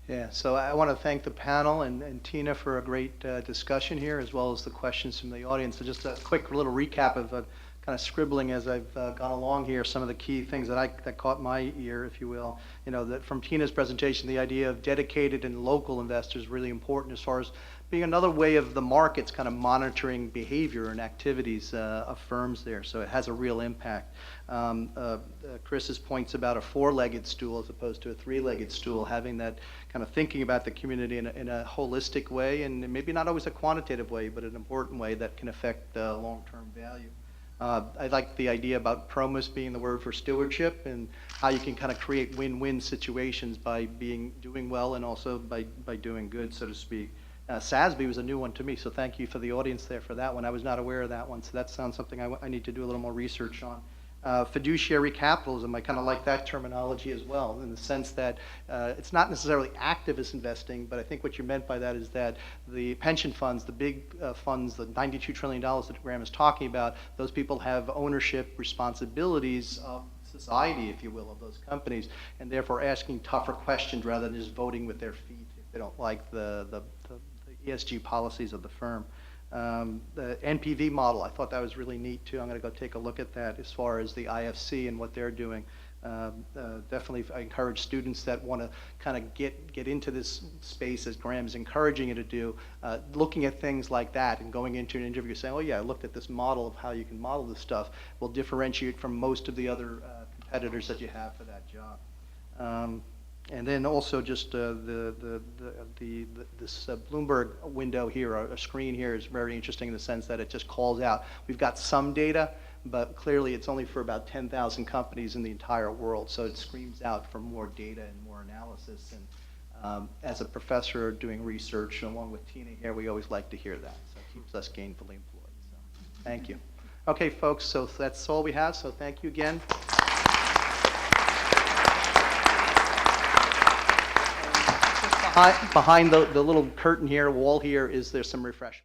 Yeah, so I want to thank the panel and Tina for a great discussion here, as well as the questions from the audience. So just a quick little recap of kind of scribbling as I've gone along here, some of the key things that caught my ear, if you will. You know, that from Tina's presentation, the idea of dedicated and local investors really important as far as being another way of the markets kind of monitoring behavior and activities of firms there. So it has a real impact. Chris's points about a 4-legged stool as opposed to a 3-legged stool, having that kind of thinking about the community in a holistic way, and maybe not always a quantitative way, but an important way that can affect long-term value. I like the idea about PROMIS being the word for stewardship and how you can kind of create win-win situations by doing well and also by doing good, so to speak. SASB was a new one to me, so thank you for the audience there for that one. I was not aware of that one, so that sounds something I need to do a little more research on. Fiduciary capitalism, I kind of like that terminology as well, in the sense that it's not necessarily activist investing, but I think what you meant by that is that the pension funds, the big funds, the $92 trillion that Graham is talking about, those people have ownership responsibilities of society, if you will, of those companies, and therefore asking tougher questions rather than just voting with their feet if they don't like the ESG policies of the firm. The NPV model, I thought that was really neat too. I'm going to go take a look at that as far as the IFC and what they're doing. Definitely, I encourage students that want to kind of get into this space, as Graham's encouraging you to do, looking at things like that and going into an interview saying, oh yeah, I looked at this model of how you can model this stuff, will differentiate from most of the other competitors that you have for that job. And then also just this Bloomberg window here, a screen here is very interesting in the sense that it just calls out. We've got some data, but clearly it's only for about 10,000 companies in the entire world. So it screams out for more data and more analysis. And as a professor doing research, along with Tina here, we always like to hear that. So it keeps us gainfully employed. So thank you. Okay, folks, so that's all we have. So thank you again. Behind the little curtain here, wall here, is there some refreshment.